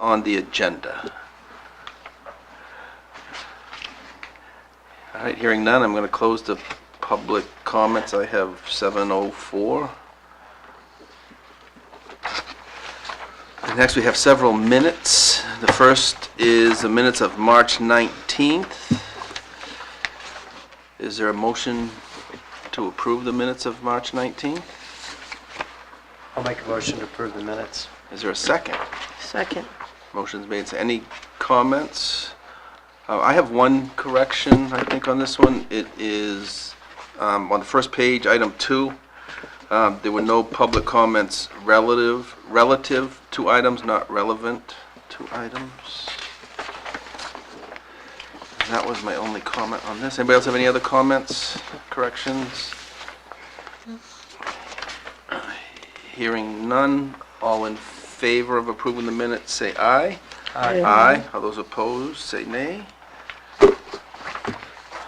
on the agenda? All right, hearing none, I'm going to close the public comments. I have 7:04. Next, we have several minutes. The first is the minutes of March 19th. Is there a motion to approve the minutes of March 19th? I'll make a motion to approve the minutes. Is there a second? Second. Motion's made. So any comments? I have one correction, I think, on this one. It is on the first page, item 2. There were no public comments relative to items, not relevant to items. And that was my only comment on this. Anybody else have any other comments, corrections? Hearing none, all in favor of approving the minutes, say aye. Aye. Aye. All those opposed, say nay.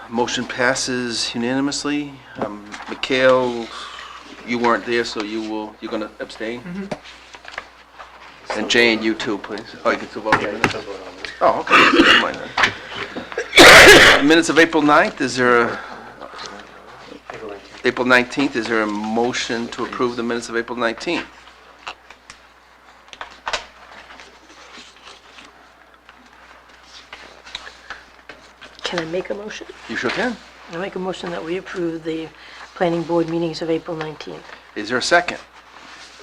Motion passes unanimously. Mikhail, you weren't there, so you're going to abstain? And Jane, you too, please. Oh, you can still vote. Oh, okay. Never mind then. Minutes of April 9th, is there a... April 19th, is there a motion to approve the minutes of April 19th? Can I make a motion? You sure can. I make a motion that we approve the planning board meetings of April 19th. Is there a second?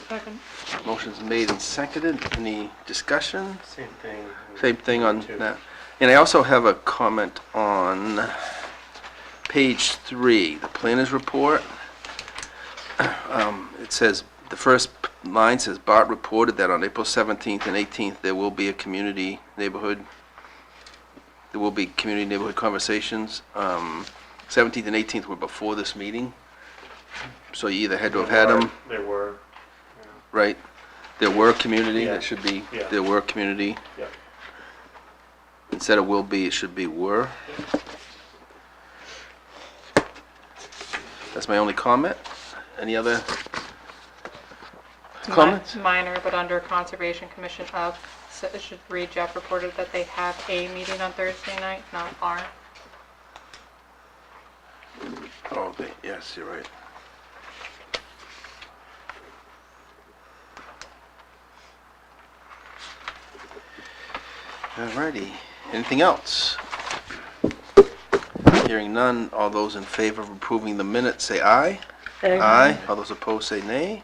Second. Motion's made and seconded. Any discussion? Same thing. Same thing on Two. that. And I also have a comment on page 3, the planner's report. It says, the first line says, Bart reported that on April 17th and 18th, there will be community neighborhood conversations. 17th and 18th were before this meeting, so you either had to have had them. There were. Right. There were community, Yeah. it should be, Yeah. there were community. Yeah. Instead of will be, it should be were. That's my only comment. Any other comments? Minor, but under Conservation Commission of, so it should read, Jeff reported that they have a meeting on Thursday night, not are. Oh, yes, you're right. Alrighty, anything else? Hearing none, all those in favor of approving the minutes say aye. Aye. All those opposed say nay.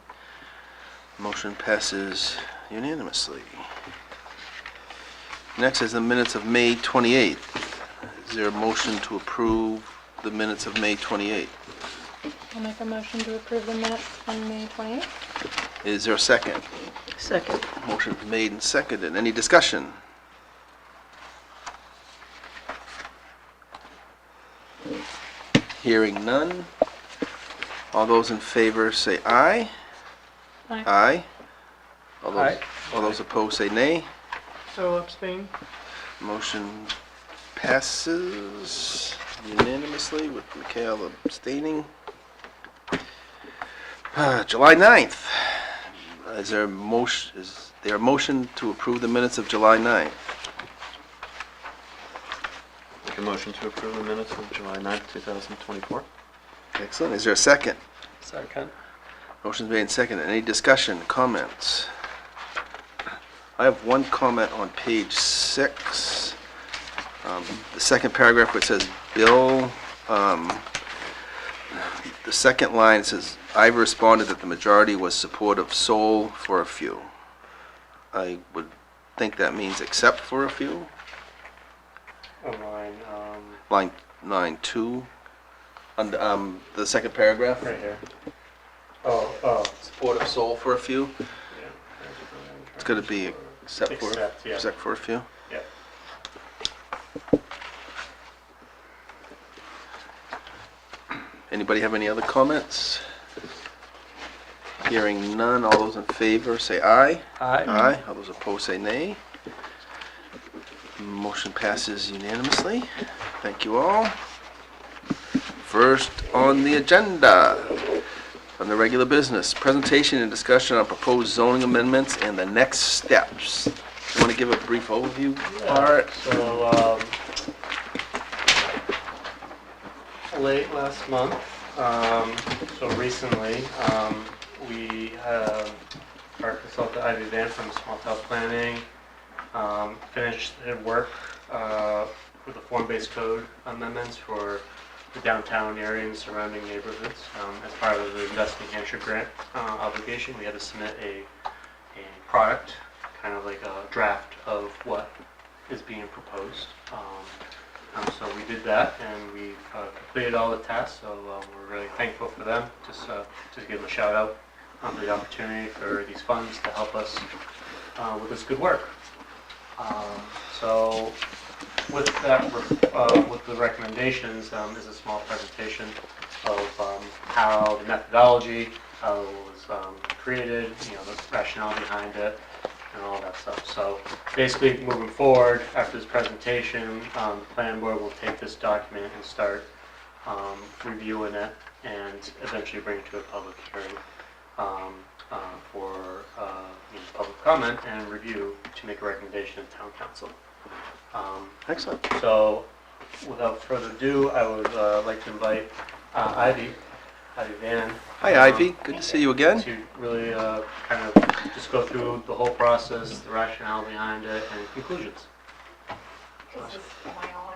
Motion passes unanimously. Next is the minutes of May 28th. Is there a motion to approve the minutes of May 28th? I'll make a motion to approve the minutes on May 28th. Is there a second? Second. Motion made and seconded. Any discussion? Hearing none. All those in favor say aye. Aye. Aye. Aye. All those opposed say nay. So abstain. Motion passes unanimously with Mikhail abstaining. July 9th. Is there a motion to approve the minutes of July 9th? Make a motion to approve the minutes of July 9th, 2024. Excellent. Is there a second? Second. Motion's made and seconded. Any discussion, comments? I have one comment on page 6. The second paragraph where it says Bill, the second line says, I've responded that the majority was supportive sole for a few. I would think that means except for a few. Line, Line 2, on the second paragraph. right here. Oh. Supportive sole for a few. Yeah. It's going to be except for a few. Yeah. Anybody have any other comments? Hearing none, all those in favor say aye. Aye. Aye. All those opposed say nay. Motion passes unanimously. Thank you all. First on the agenda, on the regular business, presentation and discussion on proposed zoning amendments and the next steps. You want to give a brief overview, Yeah, Art? So, late last month, so recently, we have our consultant Ivy Van from Small Town Planning finished their work with the form-based code amendments for the downtown area and surrounding neighborhoods. As part of the Invest New Hampshire grant obligation, we had to submit a product, kind of like a draft of what is being proposed. So we did that, and we completed all the tasks, so we're really thankful for them. Just give them a shout out for the opportunity for these funds to help us with this good work. So with that, with the recommendations, is a small presentation of how the methodology, how it was created, the rationale behind it, and all that stuff. So basically, moving forward, after this presentation, the planning board will take this document and start reviewing it, and eventually bring it to a public hearing for public comment and review to make a recommendation to town council. Excellent. So, without further ado, I would like to invite Ivy Van. Hi, Ivy. Good to see you again. To really kind of just go through the whole process, the rationale behind it, and conclusions. Am I on?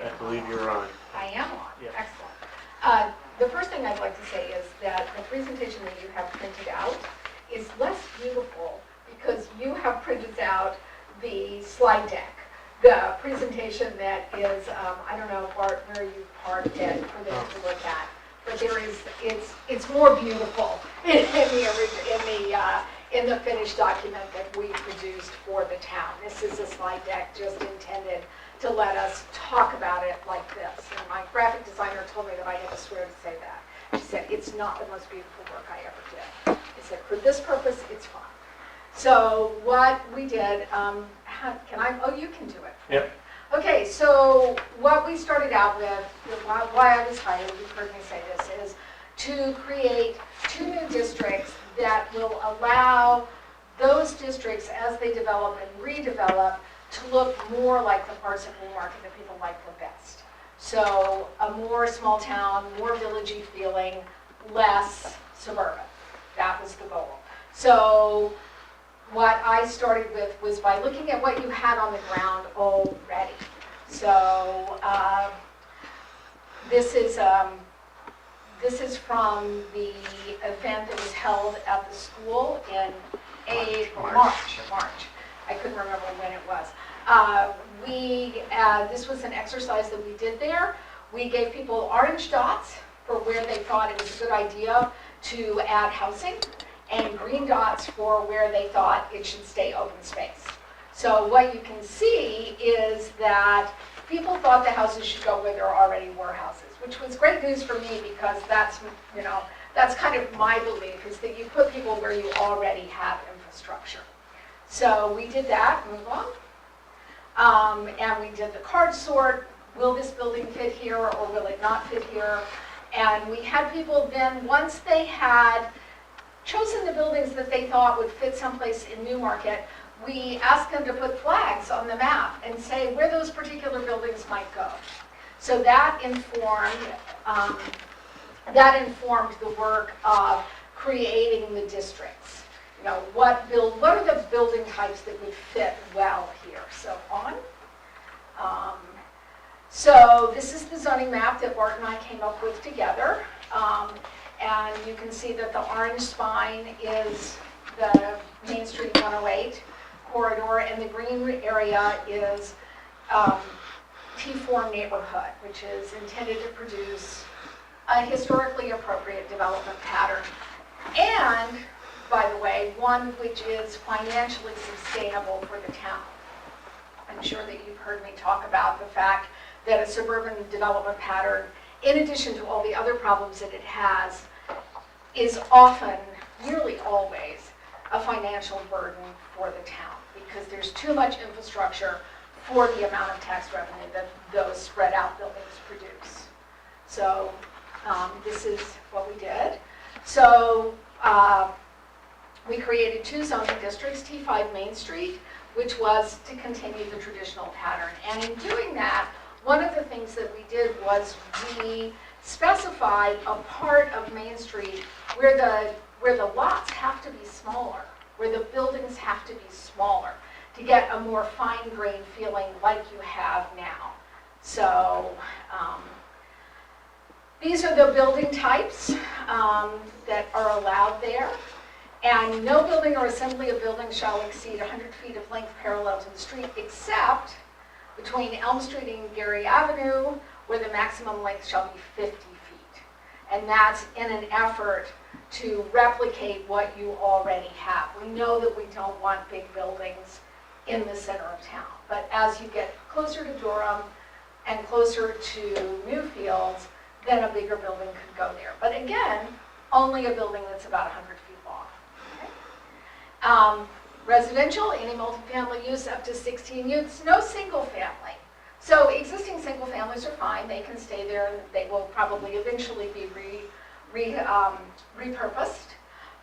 I believe you're on. I am on. Yeah. Excellent. The first thing I'd like to say is that the presentation that you have printed out is less beautiful because you have printed out the slide deck. The presentation that is, I don't know, Bart, where you parked it for them to look at, but it's more beautiful in the finished document that we produced for the town. This is a slide deck just intended to let us talk about it like this. And my graphic designer told me that I had to swear to say that. She said, it's not the most beautiful work I ever did. He said, for this purpose, it's fine. So what we did, you can do it. Yep. Okay, so what we started out with, why I was hired, you've heard me say this, is to create 2 new districts that will allow those districts, as they develop and redevelop, to look more like the parts of Newmarket that people like the best. So a more small town, more villagey feeling, less suburban. That was the goal. So what I started with was by looking at what you had on the ground already. So this is from the event that was held at the school in March. I couldn't remember when it was. This was an exercise that we did there. We gave people orange dots for where they thought it was a good idea to add housing, and green dots for where they thought it should stay open space. So what you can see is that people thought the houses should go where there already were houses, which was great news for me because that's kind of my belief, is that you put people where you already have infrastructure. So we did that, move on. And we did the card sort. Will this building fit here or will it not fit here? And we had people then, once they had chosen the buildings that they thought would fit someplace in Newmarket, we asked them to put flags on the map and say where those particular buildings might go. So that informed the work of creating the districts. What are the building types that would fit well here? So on. So this is the zoning map that Bart and I came up with together. And you can see that the orange spine is the Main Street 108 corridor, and the green area is T4 neighborhood, which is intended to produce a historically appropriate development pattern. And, by the way, one which is financially sustainable for the town. I'm sure that you've heard me talk about the fact that a suburban development pattern, in addition to all the other problems that it has, is often, nearly always, a financial burden for the town because there's too much infrastructure for the amount of tax revenue that those spread out buildings produce. So this is what we did. So we created 2 zoning districts, T5 Main Street, which was to continue the traditional pattern. And in doing that, one of the things that we did was we specified a part of Main Street where the lots have to be smaller, where the buildings have to be smaller, to get a more fine-grained feeling like you have now. So these are the building types that are allowed there. And no building or assembly of buildings shall exceed 100 feet of length parallel to the street, except between Elm Street and Gary Avenue, where the maximum length shall be 50 feet. And that's in an effort to replicate what you already have. We know that we don't want big buildings in the center of town, but as you get closer to Durham and closer to Newfields, then a bigger building could go there. But again, only a building that's about 100 feet long. Residential, any multifamily use up to 16 units, no single family. So existing single families are fine, they can stay there, and they will probably eventually be repurposed.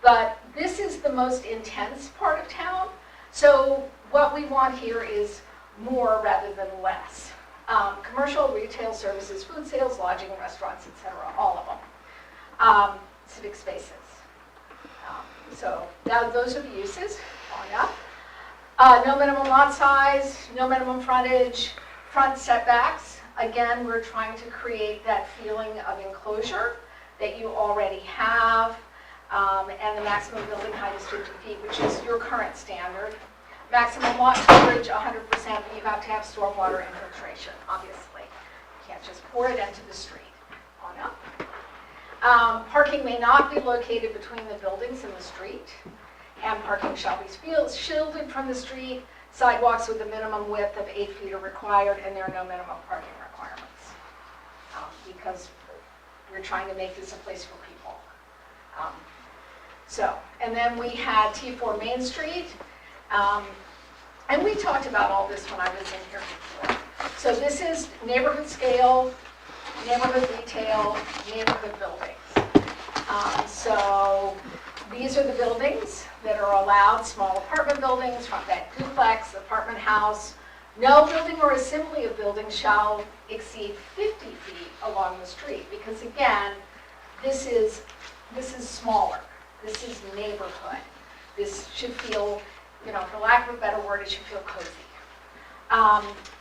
But this is the most intense part of town, so what we want here is more rather than less. Commercial, retail services, food sales, lodging, restaurants, etc., all of them. Civic spaces. So now those are the uses on up. No minimum lot size, no minimum frontage, front setbacks. Again, we're trying to create that feeling of enclosure that you already have. And the maximum building height is 50 feet, which is your current standard. Maximum lot coverage, 100%, but you have to have stormwater infiltration, obviously. You can't just pour it into the street. On up. Parking may not be located between the buildings and the street, and parking shall be shielded from the street. Sidewalks with a minimum width of 8 feet are required, and there are no minimum parking requirements because we're trying to make this a place for people. And then we had T4 Main Street, and we talked about all this when I was in here before. So this is neighborhood scale, neighborhood retail, neighborhood buildings. So these are the buildings that are allowed, small apartment buildings, front bed duplex, apartment house. No building or assembly of buildings shall exceed 50 feet along the street, because again, this is smaller. This is neighborhood. This should feel, for lack of a better word, it should feel cozy.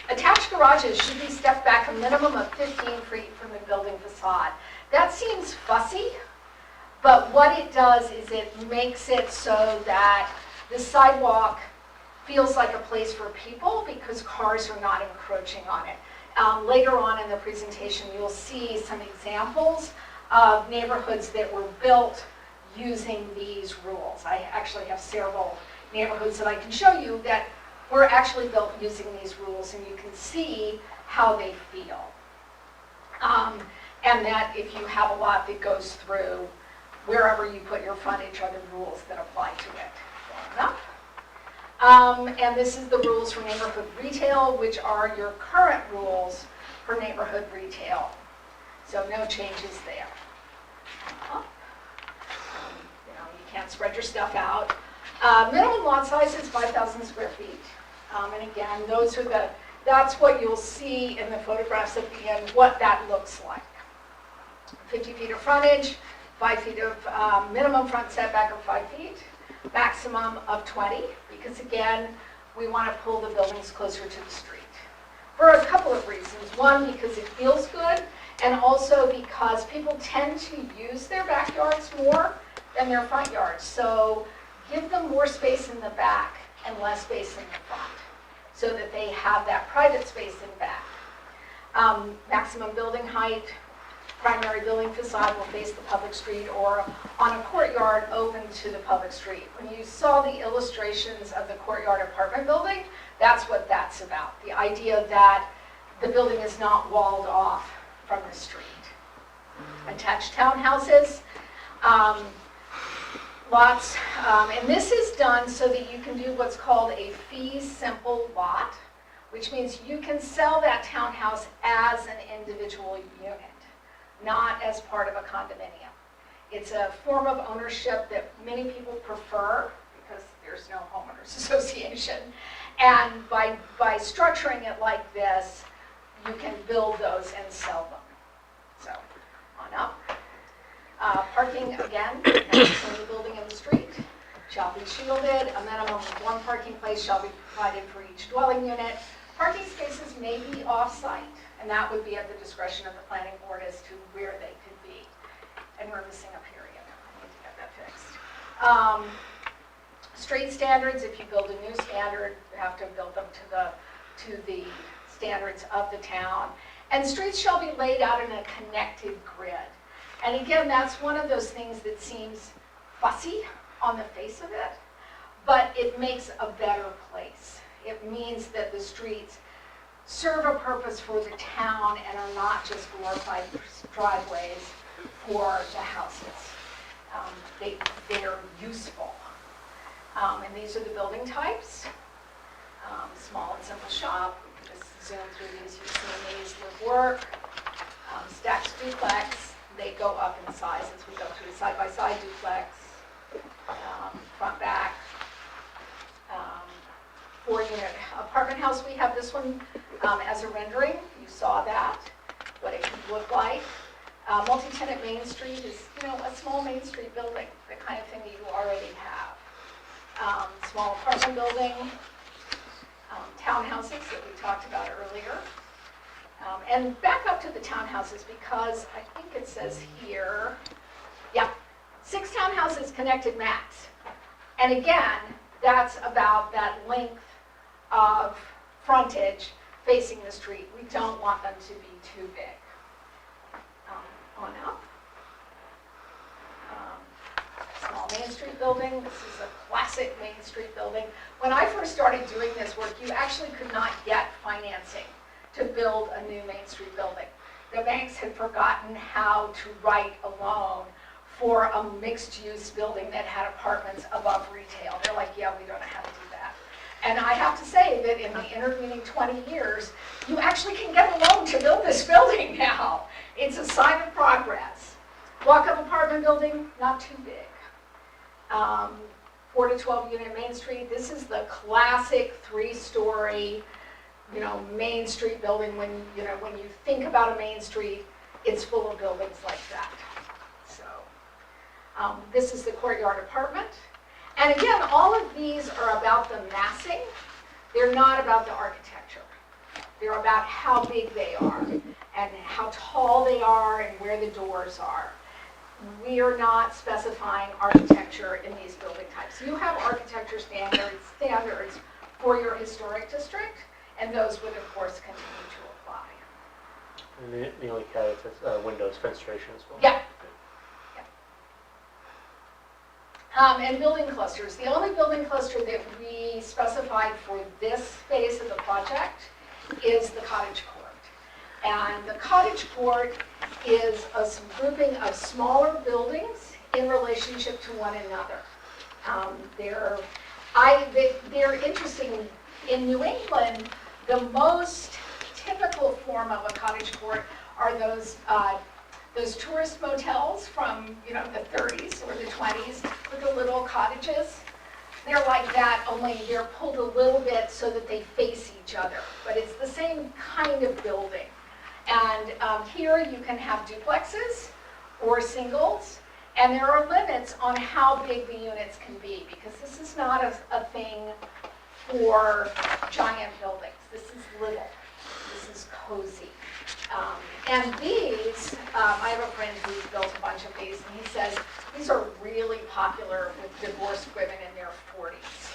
Attached garages should be stepped back a minimum of 15 feet from the building facade. That seems fussy, but what it does is it makes it so that the sidewalk feels like a place for people because cars are not encroaching on it. Later on in the presentation, you'll see some examples of neighborhoods that were built using these rules. I actually have several neighborhoods that I can show you that were actually built using these rules, and you can see how they feel. And that if you have a lot that goes through, wherever you put your frontage are the rules that apply to it. And this is the rules for neighborhood retail, which are your current rules for neighborhood retail. So no changes there. You can't spread your stuff out. Minimum lot size is 5,000 square feet. And again, that's what you'll see in the photographs at the end, what that looks like. 50 feet of frontage, 5 feet of minimum front setback of 5 feet, maximum of 20, because again, we want to pull the buildings closer to the street. For a couple of reasons. One, because it feels good, and also because people tend to use their backyards more than their front yards. So give them more space in the back and less space in the front, so that they have that private space in back. Maximum building height, primary building facade will face the public street or on a courtyard open to the public street. When you saw the illustrations of the courtyard apartment building, that's what that's about. The idea that the building is not walled off from the street. Attached townhouses, lots, and this is done so that you can do what's called a fee simple lot, which means you can sell that townhouse as an individual unit, not as part of a condominium. It's a form of ownership that many people prefer because there's no homeowners association. And by structuring it like this, you can build those and sell them. So, on up. Parking, again, between the building and the street shall be shielded. A minimum of one parking place shall be provided for each dwelling unit. Parking spaces may be off-site, and that would be at the discretion of the planning board as to where they could be. And we're missing a period. I need to get that fixed. Street standards, if you build a new standard, you have to build them to the standards of the town. And streets shall be laid out in a connected grid. And again, that's one of those things that seems fussy on the face of it, but it makes a better place. It means that the streets serve a purpose for the town and are not just glorified driveways for the houses. They're useful. And these are the building types. Small and simple shop. You can just zoom through these. You've seen these live work. Stacked duplex. They go up in size as we go through side-by-side duplex, front, back, 4-unit apartment house. We have this one as a rendering. You saw that, what it could look like. Multi-tenant Main Street is, a small Main Street building, the kind of thing that you already have. Small apartment building, townhouses that we talked about earlier. And back up to the townhouses because I think it says here, 6 townhouses connected max. And again, that's about that length of frontage facing the street. We don't want them to be too big. On up. Small Main Street building. This is a classic Main Street building. When I first started doing this work, you actually could not get financing to build a new Main Street building. The banks had forgotten how to write a loan for a mixed-use building that had apartments above retail. They're like, yeah, we don't know how to do that. And I have to say that in the intervening 20 years, you actually can get a loan to build this building now. It's a sign of progress. Walk-up apartment building, not too big. 4 to 12 unit Main Street. This is the classic 3-story Main Street building. When you think about a Main Street, it's full of buildings like that. So this is the courtyard apartment. And again, all of these are about the massing. They're not about the architecture. They're about how big they are and how tall they are and where the doors are. We are not specifying architecture in these building types. You have architecture standards for your historic district, and those would, of course, continue to apply. And the only caveat is windows fenestration as well. Yeah. And building clusters. The only building cluster that we specified for this phase of the project is the cottage court. And the cottage court is a grouping of smaller buildings in relationship to one another. They're interesting. In New England, the most typical form of a cottage court are those tourist motels from the 30s or the 20s with the little cottages. They're like that, only they're pulled a little bit so that they face each other. But it's the same kind of building. And here you can have duplexes or singles, and there are limits on how big the units can be, because this is not a thing for giant buildings. This is little. This is cozy. And these, I have a friend who's built a bunch of these, and he says these are really popular with divorced women in their 40s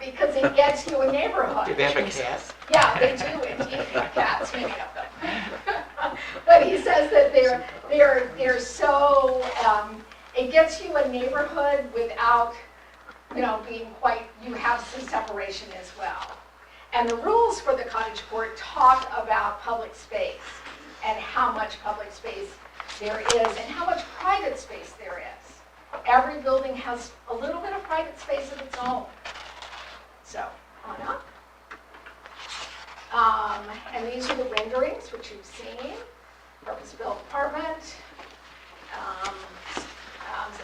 because it gets you a neighborhood. Do they have a cat? Yeah, they do indeed. Cats, many of them. But he says that they're so, it gets you a neighborhood without, being quite, you have some separation as well. And the rules for the cottage court talk about public space and how much public space there is and how much private space there is. Every building has a little bit of private space of its own. So, on up. And these are the renderings, which you've seen. Purpose-built apartment,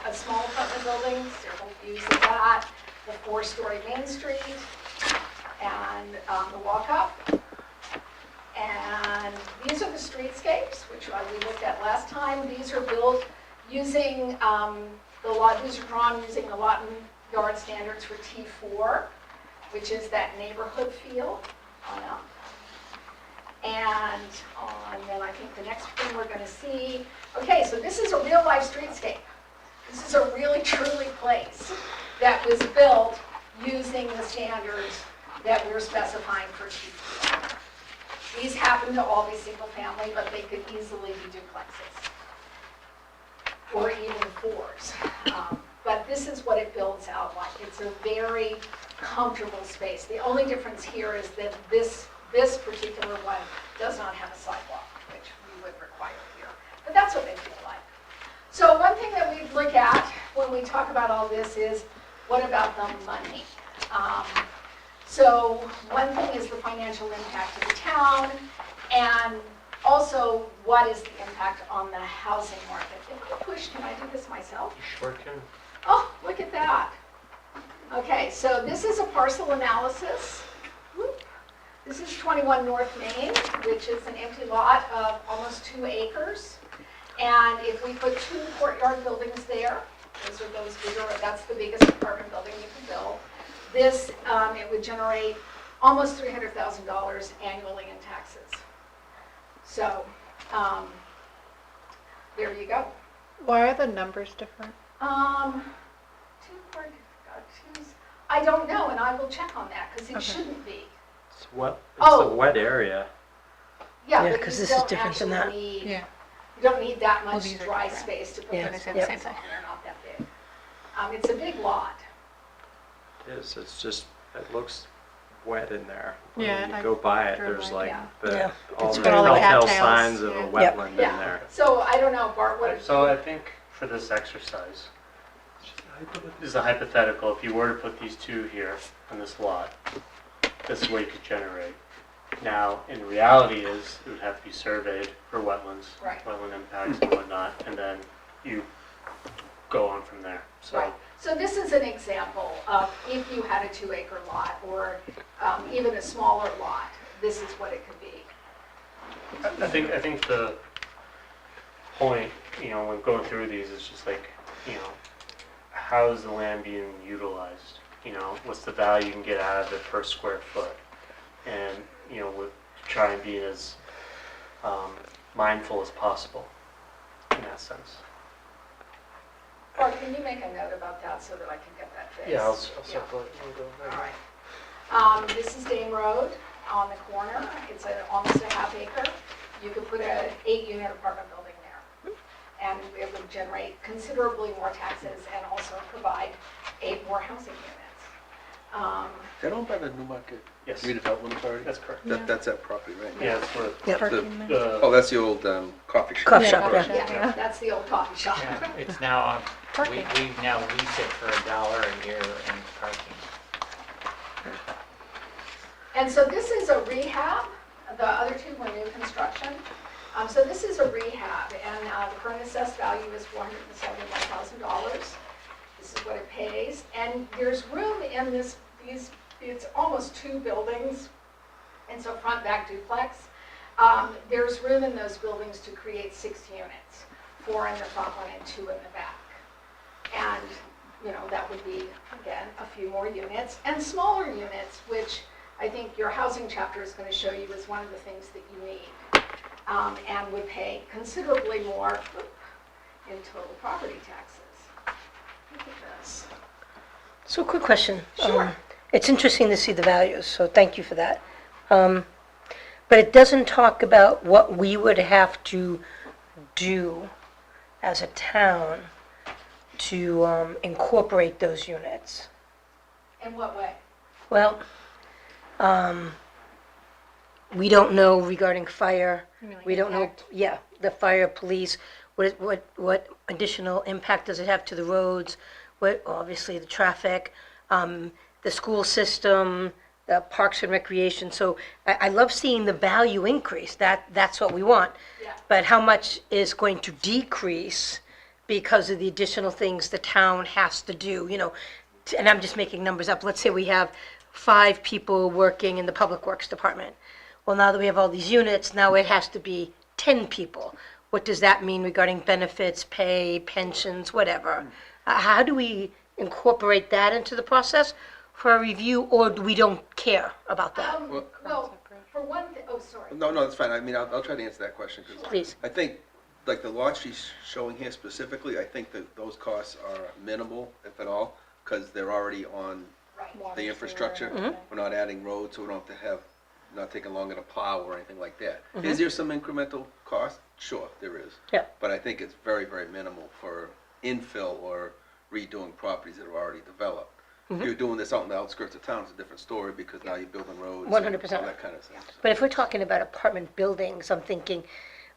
a small apartment building, several views of that, the 4-story Main Street, and the walk-up. And these are the streetscapes, which we looked at last time. These are built using these are drawn using the Lawton Yard standards for T4, which is that neighborhood feel on up. And then I think the next thing we're going to see, okay, so this is a real life streetscape. This is a really truly place that was built using the standards that we're specifying for T4. These happen to all be single family, but they could easily be duplexes or even fours. But this is what it builds out like. It's a very comfortable space. The only difference here is that this particular one does not have a sidewalk, which we would require here. But that's what they feel like. So one thing that we look at when we talk about all this is, what about the money? So one thing is the financial impact to the town, and also what is the impact on the housing market. If I push, can I do this myself? You sure can. Oh, look at that. Okay, so this is a parcel analysis. Whoop. This is 21 North Main, which is an empty lot of almost 2 acres. And if we put 2 courtyard buildings there, those bigger, that's the biggest apartment building you can build. This, it would generate almost $300,000 annually in taxes. So, there you go. Why are the numbers different? 2 courtyard, I don't know, and I will check on that, because it Okay. shouldn't be. It's wet. It's Oh. a wet area. Yeah, Yeah, but 'cause you this is don't different than actually that. need- Yeah. You don't need that Well, much these are dry different. space to put Yeah, this they in. say the Yep. same thing. They're not that big. It's a big lot. It is. It's just, it looks wet in there. Yeah, When you I go by it, drove there's by, like yeah. Yeah. all It's the very all the wet. telltale cattails, signs of yeah. a Yep. wetland in Yeah. there. So I don't know, Bart, what? So I think for this exercise, this is a hypothetical. If you were to put these 2 here on this lot, this is what you could generate. Now, in reality is, it would have to be surveyed for wetlands, Right. wetland impacts and whatnot, and then you go on from there. So Right. So this is an example of if you had a 2-acre lot or even a smaller lot, this is what it could be. I think the point, when going through these is just like, how is the land being utilized? What's the value you can get out of it per square foot? And, with try and be as mindful as possible in that sense. Bart, can you make a note about that so that I can get that fixed? Yeah, I'll Yeah. circle it and go All there. right. This is Dame Road on the corner. It's almost a half acre. You could put an 8-unit apartment building there. And it would generate considerably more taxes and also provide 8 more housing units. Is that owned by the Newmarket Yes, Redevelopment Authority? that's correct. That's that property, right? Yeah, it's where Yep. Parking Oh, there. that's the old coffee shop. Coffee Yeah, shop, coffee yeah. shop. Yeah, that's the old coffee shop. Yeah, it's now on, we Parking. now lease it for $1 a year in parking. And so this is a rehab. The other 2 were new construction. So this is a rehab, and the current assessed value is $471,000. This is what it pays. And there's room in it's almost 2 buildings. And so front, back duplex. There's room in those buildings to create 6 units, 4 in the front one and 2 in the back. And, that would be, again, a few more units. And smaller units, which I think your housing chapter is going to show you is one of the things that you need, and would pay considerably more in total property taxes. Look at this. So quick question. Sure. It's interesting to see the values, so thank you for that. But it doesn't talk about what we would have to do as a town to incorporate those units. In what way? Well, we don't know regarding fire. You mean like We don't know, impact? yeah, the fire, police, what additional impact does it have to the roads? What, obviously, the traffic, the school system, the parks and recreation. So I love seeing the value increase. That's what we want. Yeah. But how much is going to decrease because of the additional things the town has to do, And I'm just making numbers up. Let's say we have 5 people working in the Public Works Department. Well, now that we have all these units, now it has to be 10 people. What does that mean regarding benefits, pay, pensions, whatever? How do we incorporate that into the process for a review, or we don't care about that? Well, for one thing, oh, sorry. No, that's fine. I mean, I'll try to answer that question, because Please. I think, like the lot she's showing here specifically, I think that those costs are minimal, if at all, because they're already on Right. the infrastructure. We're not adding roads, so we don't have to have, not taking longer to plow or anything like that. Is there some incremental cost? Sure, there is. Yeah. But I think it's very, very minimal for infill or redoing properties that are already developed. If you're doing this out in the outskirts of town, it's a different story, because now you're building roads. 100%. And all that kind of thing. But if we're talking about apartment buildings, I'm thinking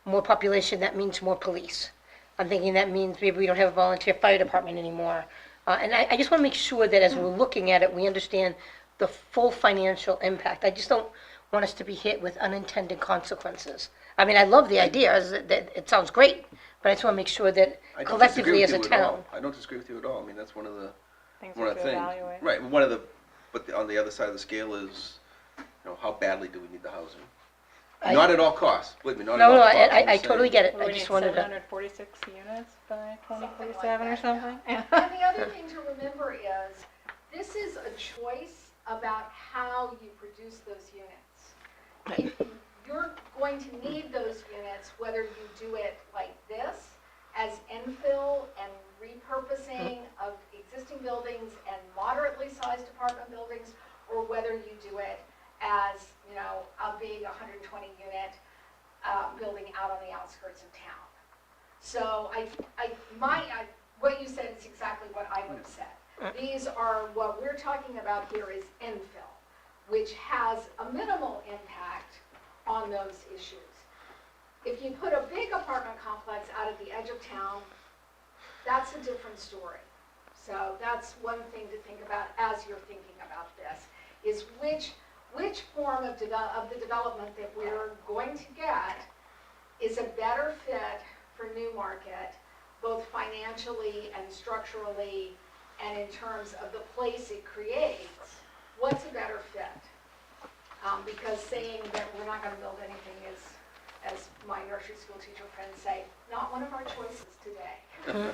more population, that means more police. I'm thinking that means maybe we don't have a volunteer fire department anymore. And I just want to make sure that as we're looking at it, we understand the full financial impact. I just don't want us to be hit with unintended consequences. I mean, I love the ideas, that it sounds great, but I just want to make sure that I don't collectively disagree as a with you at all. town. I don't disagree with you at all. I mean, that's one of the Things one we of the have to things. evaluate. Right, but on the other side of the scale is, how badly do we need the housing? Not at all costs, believe me, not at all No, costs. I'm I just totally saying. get it. What do I we need, just wanted to, 746 units by 2047 or something? And the other thing to remember is, this is a choice about how you produce those units. If you're going to need those units, whether you do it like this, as infill and repurposing of existing buildings and moderately sized apartment buildings, or whether you do it as, a big 120 unit building out on the outskirts of town. So what you said is exactly what I would have said. These are, what we're talking about here is infill, which has a minimal impact on those issues. If you put a big apartment complex out at the edge of town, that's a different story. So that's one thing to think about as you're thinking about this, is which form of the development that we're going to get is a better fit for Newmarket, both financially and structurally, and in terms of the place it creates. What's a better fit? Because saying that we're not going to build anything is, as my nursery school teacher friends say, not one of our choices today.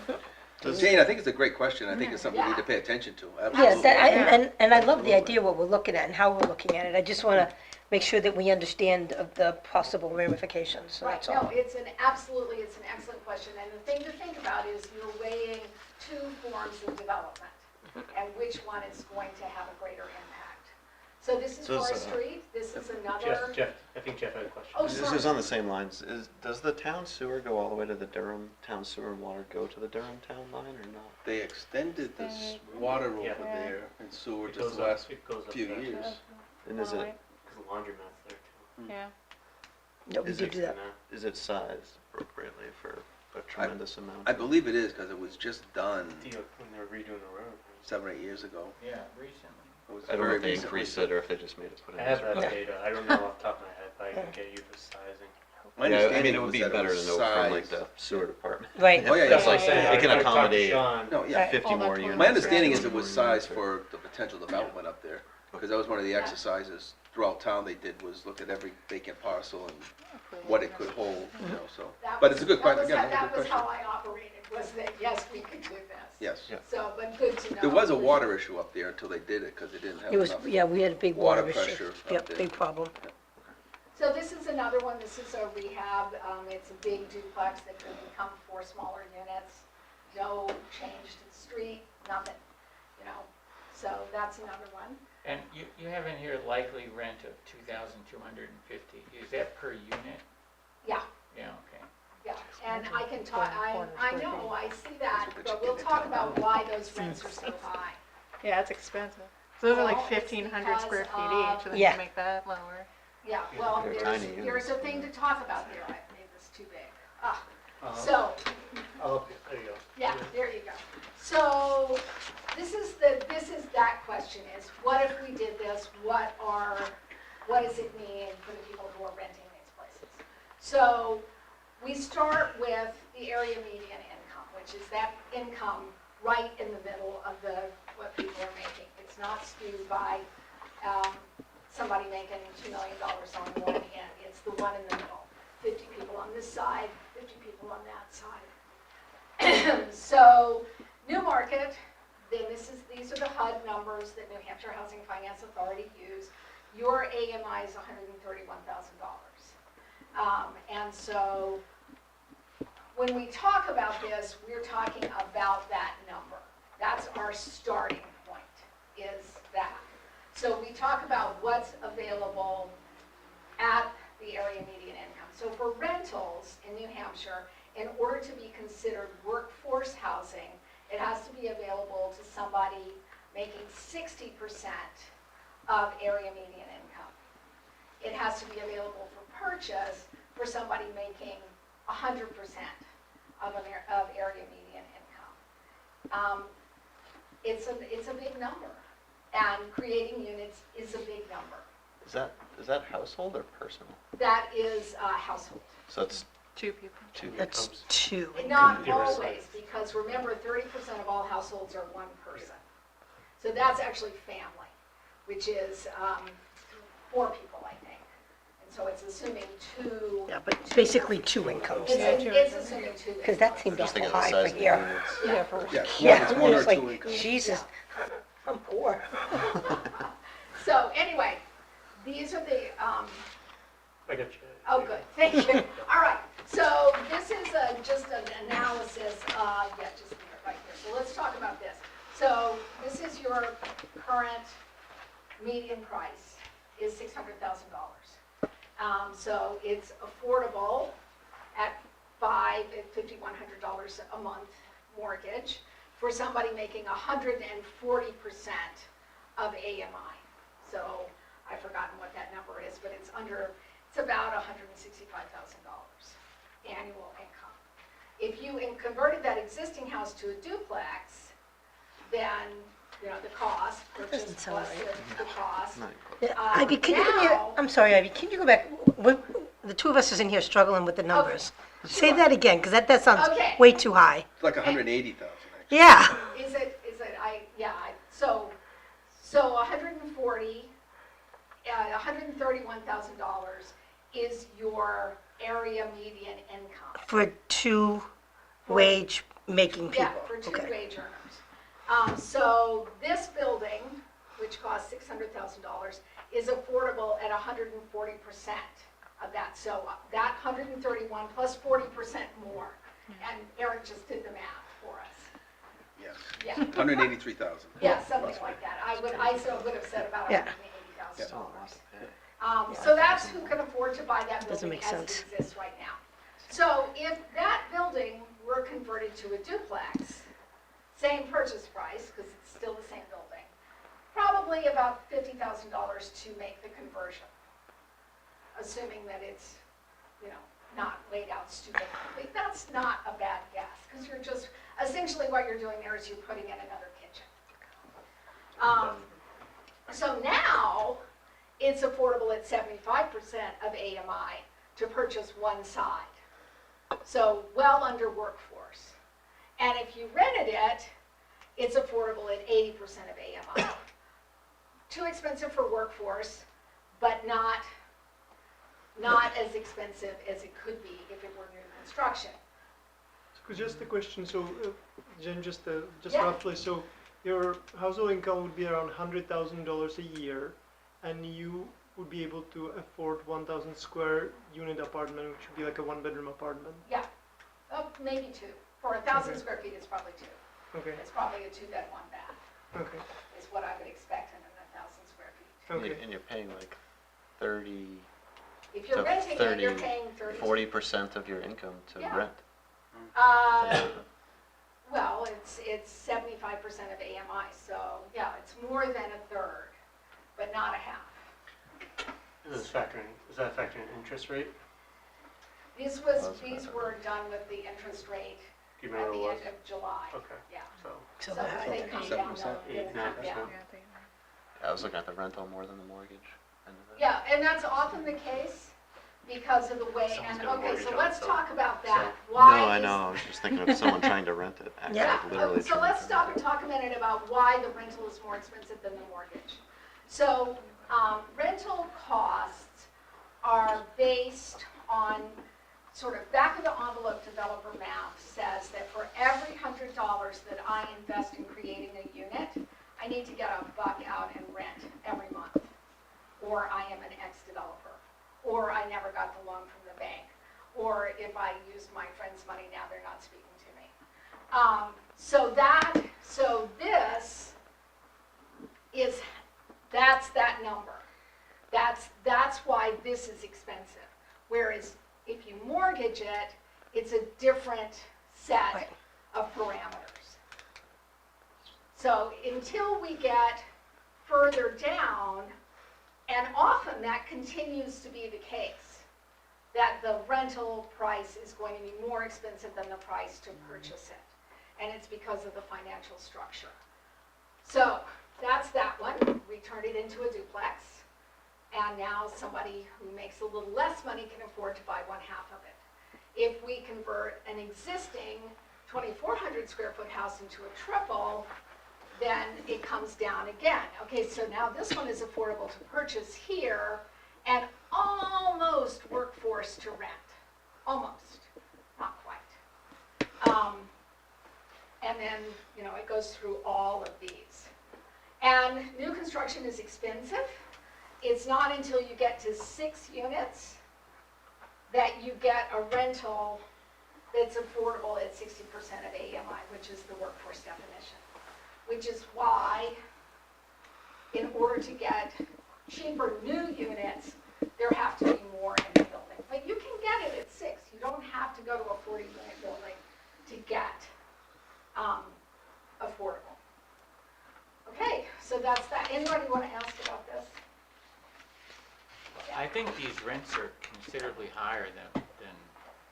Jane, I think it's a great question. I think it's something we need to pay attention to. yes, Absolutely. and I love the idea what we're looking at and how we're looking at it. I just want to make sure that we understand of the possible ramifications, so Right, that's all. no, it's an excellent question. And the thing to think about is you're weighing two forms of development and which one is going to have a greater impact. So this is So it's, Forest Street, this is another. Jeff, I think Jeff had a question. Oh, This sorry. is on the same lines. Does the town sewer go all the way to the Durham, town sewer and water go to the Durham town line or not? They extended this water over Yeah. there and sewer It just goes the up- last it goes up few there. years. And is it, Because the laundromat's there too. Yeah. Yeah, we Is did it do that. is it sized appropriately for a tremendous amount? I believe it is, because it was just done When they were redoing the road. 7 or 8 years ago. Yeah, recently. It was I don't know very if they recently. increased it or if they just made it put in. I have this that report. data, I don't know off the top of my head, but I can get you the sizing. My Yeah, I mean, understanding it would was be that it better was to know from like sized. the sewer department. Right. Oh, yeah, That's yeah. like, it can I talked to accommodate Sean. No, yeah. 50 All more that units. My understanding is it 50 was more sized units, for the potential development up there, because that was one of the exercises throughout town they did, was look at every vacant parcel and what it could hold, so. That But was- it's a good question, again, That another was question. how I operated, was that, yes, we could do this. Yes. Yeah. So, but good to know. There was a water issue up there until they did it, because they didn't have It was, enough. yeah, we had a big water water pressure issue. up Yep, there. big problem. So this is another one, this is a rehab, it's a big duplex that could become 4 smaller units, no change to the street, nothing, so that's another one. And you have in here likely rent of 2,250. Is that per unit? Yeah. Yeah, okay. Yeah, and I can talk, I know, I see that, That's what but you we'll get talk at about town. why those rents are so high. Yeah, it's expensive. So those are like Well, it's 1,500 square feet because each, and then Yeah. you make that lower. Yeah, well, They're there's tiny a units. thing to talk about here, I've made this too big. Uh-huh. So, I'll help you, there you go. yeah, there you go. So, this is that question is, what if we did this? What does it mean for the people who are renting these places? So, we start with the area median income, which is that income right in the middle of what people are making. It's not skewed by somebody making $2 million on one end. It's the one in the middle. 50 people on this side, 50 people on that side. So Newmarket, then these are the HUD numbers that New Hampshire Housing Finance Authority use. Your AMI is $131,000. And so when we talk about this, we're talking about that number. That's our starting point, is that. So we talk about what's available at the area median income. So for rentals in New Hampshire, in order to be considered workforce housing, it has to be available to somebody making 60% of area median income. It has to be available for purchase for somebody making 100% of area median income. It's a big number, and creating units is a big number. Is that household or personal? That is household. So it's 2 people. two That's incomes. 2. Not always, because remember, 30% of all households are one person. So that's actually family, which is 4 people, I think. And so it's assuming 2. Yeah, but it's basically 2 incomes. It's assuming 2. Because that seemed Just awful thinking of the high for size of the here. units. Yeah. Yeah, It's one or it's like, two incomes. Jesus, I'm poor. So anyway, these are the, I got you. oh, good, thank you. All right, so this is just an analysis of, yeah, just leave it right here. So let's talk about this. So this is your current median price is $600,000. So it's affordable at $5,100 a month mortgage for somebody making 140% of AMI. So I've forgotten what that number is, but it's about $165,000 annual income. If you converted that existing house to a duplex, then, the cost, purchase doesn't sound plus right. the cost. Not Yeah, Ivy, can you give me, now- I'm sorry, Ivy, can you go back? The 2 of us is in here struggling with the numbers. Say that again, because that sounds Okay. way too high. It's like 180,000, actually. Yeah. Is it, so 131,000 is your area median income. For 2 wage-making people. Yeah, for 2 Okay. wage earners. So this building, which costs $600,000, is affordable at 140% of that. So that 131 plus 40% more. And Eric just did the math for us. Yes. Yeah. 183,000. Yeah, something like that. I would have said about Yeah. $180,000. Still a lot to pay. So that's who can afford to buy that Doesn't building make as it sense. exists right now. So if that building were converted to a duplex, same purchase price, because it's still the same building, probably about $50,000 to make the conversion, assuming that it's, not laid out stupidly. That's not a bad guess, because you're just, essentially what you're doing there is you're putting in another kitchen. So now, it's affordable at 75% of AMI to purchase one side. So well under workforce. And if you rented it, it's affordable at 80% of AMI. Too expensive for workforce, but not as expensive as it could be if it were new construction. So just a question, so Jen, just Yeah. roughly, so your household income would be around $100,000 a year, and you would be able to afford 1,000 square unit apartment, which would be like a 1-bedroom apartment. Yeah, maybe 2. For 1,000 Okay. square feet, it's probably 2. Okay, It's probably a 2-bed, 1-bath, okay, is what I would expect in 1,000 square feet. okay. And you're paying like 30, If you're So renting it, you're 30, paying 30. 40% of your income to Yeah. rent. Well, it's 75% of AMI, so yeah, it's more than a third, but not a half. Is that factoring in interest rate? These Those were done with the interest rate Do you at remember the what it end was? of July. Okay, Yeah. so, So So high. they come down, 7%? they come 8-9%. down. I was looking at the rental more than the mortgage end of it. Yeah, and that's often the case because of the way, Someone's and got a okay, mortgage so on it, let's so- talk about that. No, Why I is- know, I was just thinking of someone trying to rent it, actually, Yeah, like literally so trying let's to stop rent and talk a minute about why the rental is more expensive than the mortgage. So rental costs are based on sort of back of the envelope developer math says that for every $100 that I invest in creating a unit, I need to get $1 out in rent every month. Or I am an ex-developer. Or I never got the loan from the bank. Or if I use my friend's money now, they're not speaking to me. So this is, that's that number. That's why this is expensive. Whereas if you mortgage it, it's a different set Right. of parameters. So until we get further down, and often that continues to be the case, that the rental price is going to be more expensive than the price to purchase it. And it's because of the financial structure. So that's that one. We turned it into a duplex. And now somebody who makes a little less money can afford to buy 1/2 of it. If we convert an existing 2,400 square foot house into a triple, then it comes down again. Okay, so now this one is affordable to purchase here and almost workforce to rent. Almost, not quite. And then, it goes through all of these. And new construction is expensive. It's not until you get to 6 units that you get a rental that's affordable at 60% of AMI, which is the workforce definition. Which is why, in order to get cheaper new units, there have to be more in the building. But you can get it at 6. You don't have to go to a 40-unit building to get affordable. Okay, so that's that. Anybody want to ask about this? I think these rents are considerably higher than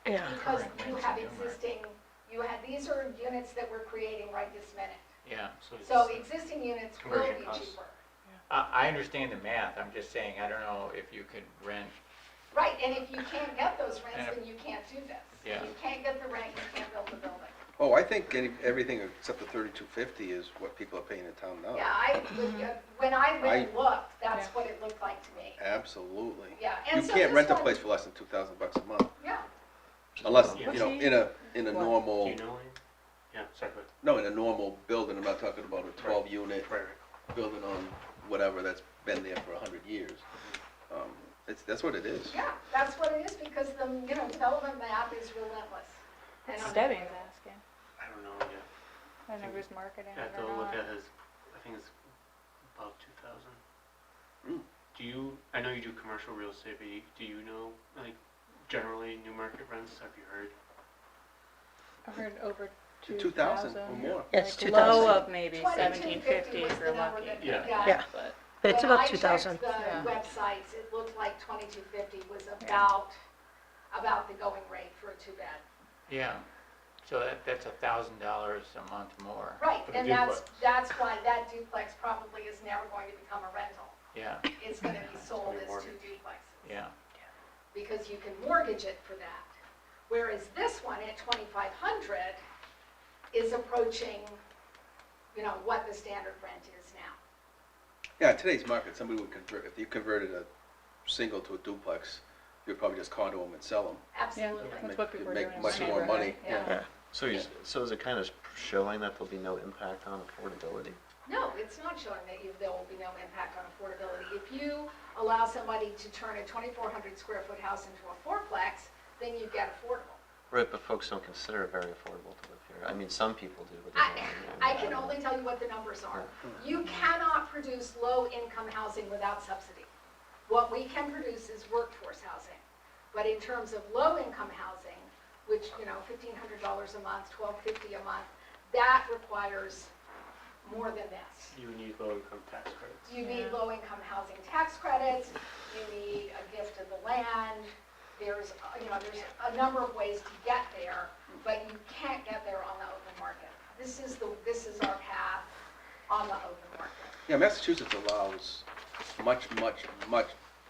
Yeah. Because current you rents have in Newmarket. existing, these are units that we're creating right this minute. Yeah. So existing units will Conversion be costs. cheaper. I understand the math, I'm just saying, I don't know if you could rent, Right, and if you can't get those rents, then you can't do this. Yeah. If you can't get the rent, you can't build the building. Oh, I think everything except the $3,250 is what people are paying in town now. Yeah, when I went and looked, that's Yeah. what it looked like to me. Absolutely. Yeah, You and so can't this rent a one- place for less than $2,000 a month, Yeah, unless, Yeah. in a What? normal, Do you know any? Yeah, sorry, but, no, in a normal building, I'm not talking about a 12-unit right. building on whatever that's been there for 100 years. That's what it is. yeah, that's what it is, because the, development map is relentless. And What's I'm- Debbie's asking? I don't know yet. I don't know who's marketing I have it to or look not. at his, I think it's about 2,000. Mm. I know you do commercial real estate, but do you know, generally Newmarket rents, have you heard? I heard over 2,000 2,000. or more. Yeah, it's Like 2,000. low of maybe 2250 1750 was if the you're number lucky. that- Yeah. Yeah. But But it's When about I 2,000. checked Yeah. the websites, it looked like 2250 was about the going rate for a 2-bed. yeah, so that's $1,000 a month more. Right, For the and duplex. that's why that duplex probably is never going to become a rental. Yeah, It's going to be sold It's as gonna 2 be duplexes. yeah, Because you can mortgage it for that. Whereas this one at 2,500 is approaching, what the standard rent is now. Yeah, in today's market, somebody would convert, if you converted a single to a duplex, you'd probably just condo them and sell them. Absolutely. That's what people are Make doing in much my more money. neighborhood. Yeah. So, so is it kind of showing that there'll be no impact on affordability? No, it's not showing that there will be no impact on affordability. If you allow somebody to turn a 2,400 square foot house into a fourplex, then you get affordable. Right, but folks don't consider it very affordable to live here. I mean, some people do, but I, there's I can only tell you what the numbers are. You cannot produce low-income housing without subsidy. What we can produce is workforce housing. But in terms of low-income housing, which, $1,500 a month, $1,250 a month, that requires more than this. You need low-income tax credits. You need Yeah. low-income housing tax credits, you need a gift of the land, there's a number of ways to get there, but you can't get there on the open market. This is our path on the open market. Yeah, Massachusetts allows much, much, much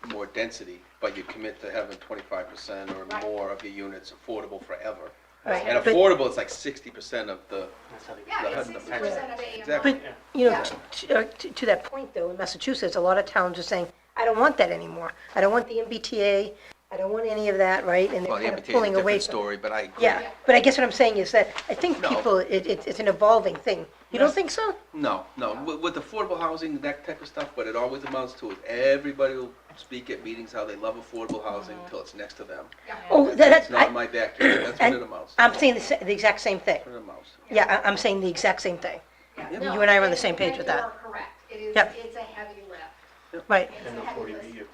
more density, but you commit to having 25% or Right. more of your units affordable forever. Right. And But- affordable is like 60% of the, That's how they. Yeah, it's The 60% of AMI. Exactly. But, Yeah. you know, Yeah. to that point though, in Massachusetts, a lot of towns are saying, I don't want that anymore. I don't want the MBTA, I don't want any of that, right? And well, they're the kind of MBTA is a pulling away different from. story, but I agree. Yeah, but I guess what I'm saying is that I think No. people, it's an evolving thing. You don't think so? No, with affordable housing, that type of stuff, what it always amounts to is everybody will speak at meetings how they love affordable housing until it's next to them. Oh, That's not my backyard, that's what and it amounts to. I'm saying the exact same thing. That's what it amounts to. Yeah, I'm saying the exact same thing. Yeah, You no, and I are on the and- same page and with you that. are correct. It is, Yep. it's a heavy lift. Right. It's And a the heavy 40B. lift.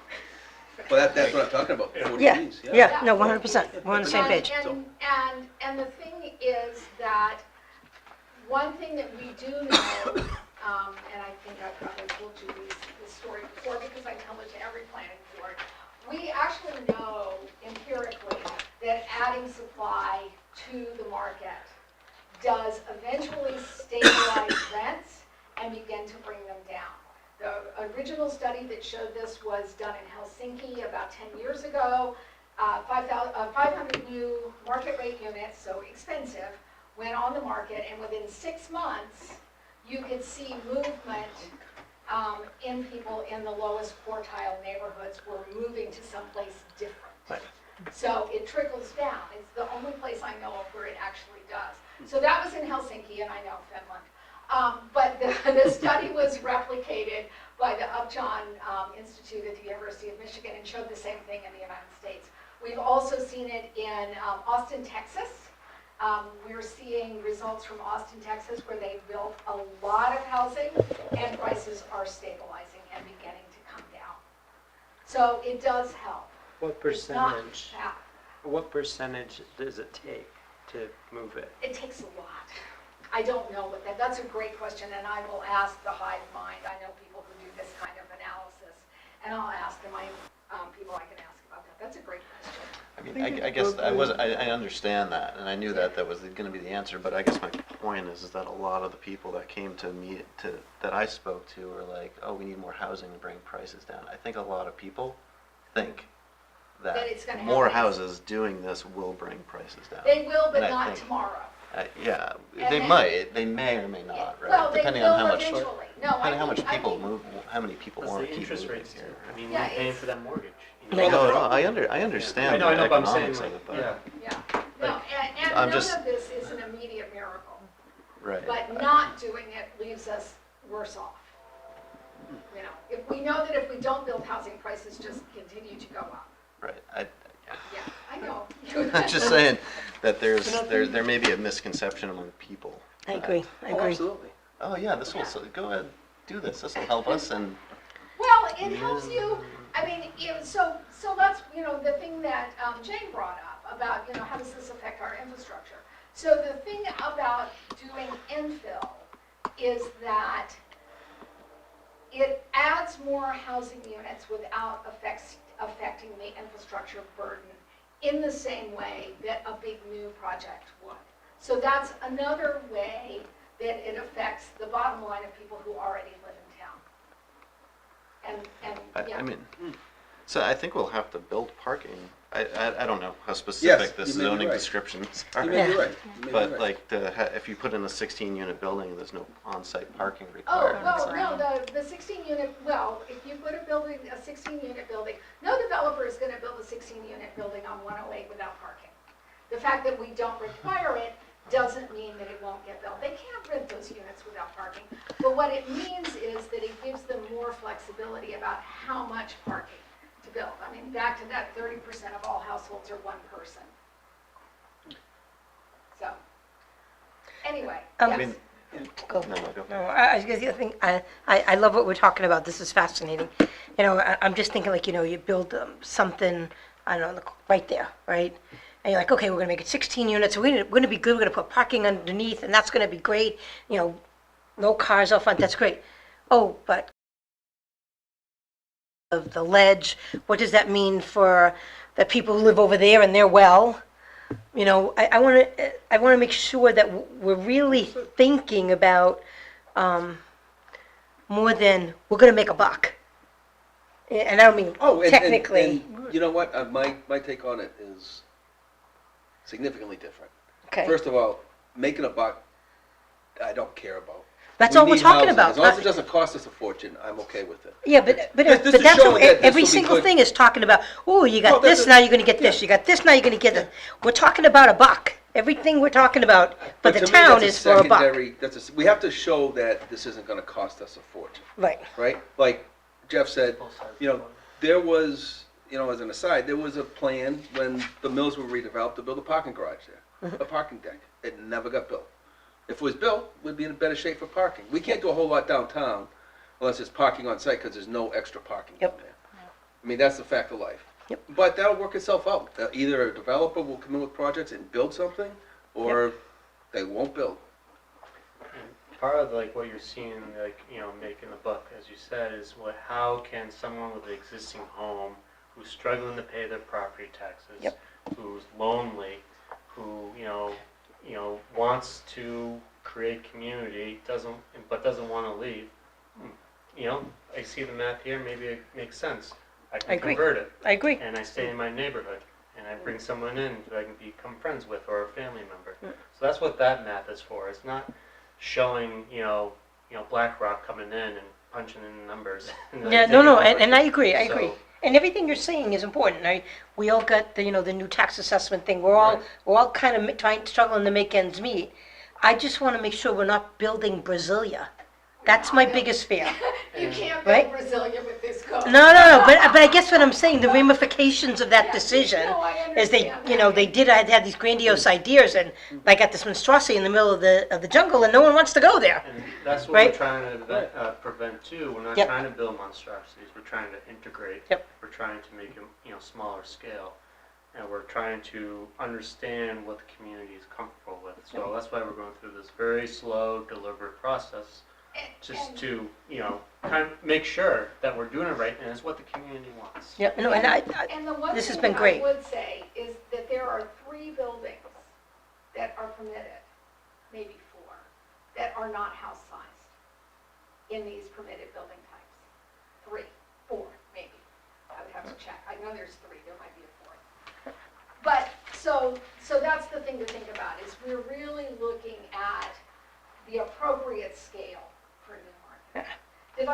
Well, that's what I'm talking about, 40Bs, Yeah, no, 100%. We're on the same page. And the thing is that, one thing that we do know, and I think I probably told you this story before because I tell it to every planning board, we actually know empirically that adding supply to the market does eventually stabilize rents and begin to bring them down. The original study that showed this was done in Helsinki about 10 years ago. 500 new market rate units, so expensive, went on the market, and within 6 months, you could see movement in people in the lowest quartile neighborhoods were moving to someplace different. Right. So it trickles down. It's the only place I know of where it actually does. So that was in Helsinki, and I know Finland. But the study was replicated by the Upjohn Institute at the University of Michigan and showed the same thing in the United States. We've also seen it in Austin, Texas. We're seeing results from Austin, Texas, where they've built a lot of housing and prices are stabilizing and beginning to come down. So it does help. What It's not percentage, bad. what percentage does it take to move it? It takes a lot. I don't know what that's a great question, and I will ask the hive mind. I know people who do this kind of analysis, and I'll ask them. People I can ask about that. That's a great question. I mean, I guess I understand that, and I knew that was going to be the answer, but I guess my point is that a lot of the people that came to me, that I spoke to were like, oh, we need more housing to bring prices down. I think a lot of people think that That it's gonna more happen. houses doing this will bring prices down. They will, but And I not think- tomorrow. Yeah, And they then- might, they may or may not, right? Well, they Depending will on how much, eventually. No, depending how I much think- I people think- move, how many people Plus want the to keep interest moving rates too. here. I mean, Yeah, you're paying it's- for that mortgage. Well, No, I understand I know, the but I'm saying economics of like, it, but, yeah. Yeah. No, and I'm none just- of this is an immediate miracle. right. But not doing it leaves us worse off. You know, if we know that if we don't build housing, prices just continue to go up. Right, Yeah, I know. I'm just saying that there may be a misconception among people. I that, agree, I Oh, agree. absolutely. Oh, yeah, go ahead, do this, this will help us, and, Well, it helps you, I mean, so let's, the thing that Jane brought up about, how does this affect our infrastructure? So the thing about doing infill is that it adds more housing units without affecting the infrastructure burden in the same way that a big new project would. So that's another way that it affects the bottom line of people who already live in town. And yeah. I mean, so I think we'll have to build parking. I don't know how specific this you may be zoning right. descriptions You are. may be right. You may be But right. like, if you put in a 16-unit building, and there's no on-site parking Oh, required. well, no, the 16-unit, well, if you put a 16-unit building, no developer is gonna build a 16-unit building on 108 without parking. The fact that we don't require it doesn't mean that it won't get built. They can't rent those units without parking. But what it means is that it gives them more flexibility about how much parking to build. I mean, back to that 30% of all households are one person. So, anyway, I yes. mean, Go. No, go. No, I was the other thing, I love what we're talking about, this is fascinating. I'm just thinking like, you build something, I don't know, right there, right? And you're like, okay, we're gonna make it 16 units, we're gonna be good, we're gonna put parking underneath, and that's gonna be great, no cars out front, that's great. Oh, but of the ledge, what does that mean for the people who live over there and their well? I want to make sure that we're really thinking about more than we're going to make a buck. And I don't mean technically. And you know what? My take on it is significantly different. Okay. First of all, making a buck, I don't care about. That's We all we're need talking housing. about. As long as it doesn't cost us a fortune, I'm okay with it. Yeah, but This is that's showing what, that this every will be single good. thing is talking about, oh, you Well, got that's this, a- now you're gonna get this, yeah. you got this, now you're gonna get it. We're talking about a buck. Everything we're talking about for But the to me, town that's a is for a buck. secondary- we have to show that this isn't gonna cost us a fortune, Right. right? Like Jeff said, Both sides you know, of the coin. there was, you know, as an aside, there was a plan when the mills were redeveloped to build a parking garage there, a parking deck. It never got built. If it was built, we'd be in better shape for parking. We can't do a whole lot downtown unless there's parking on site, because there's no extra parking down Yep. there. I mean, that's the fact of life. Yep. But that'll work itself out. Either a developer will come in with projects and build something, or they won't build. And part of like what you're seeing, like, you know, making the buck, as you said, is how can someone with an existing home who's struggling to pay their property taxes, Yep. who's lonely, who, wants to create community, but doesn't want to leave. You know, I see the math here, maybe it makes sense. I I can agree. convert it, I agree. and I stay in my neighborhood, and I bring someone in who I can become friends with, or a family member. So that's what that math is for. It's not showing, BlackRock coming in and punching in numbers. And then Yeah, taking no, over. and I agree, I agree. So- And everything you're saying is important. We all got the new tax assessment thing. We're all kind of struggling to make ends meet. I just want to make sure we're not building Brasilia. That's my biggest fear. You can't Right? build Brasilia with this code. No, but I guess what I'm saying, the ramifications of that decision No, I is understand they had these grandiose ideas, and I got this monstrosity in the middle of the jungle, and no one wants to go there. And that's what Right? we're trying to prevent too. We're not Yep. trying to build monstrosities. We're trying to integrate. Yep. We're trying to make them, smaller scale, and we're trying to understand what the community is comfortable with. So that's why we're going through this very slow, deliberate process, just to, kind of make sure that we're doing it right and it's what the community wants. Yeah, no, and And the one this has thing been that great. I would say is that there are 3 buildings that are permitted, maybe 4, that are not house-sized in these permitted building types. 3, 4, maybe. I would have to check. I know there's 3, there might be a 4th. But, so that's the thing to think about, is we're really looking at the appropriate scale for Newmarket.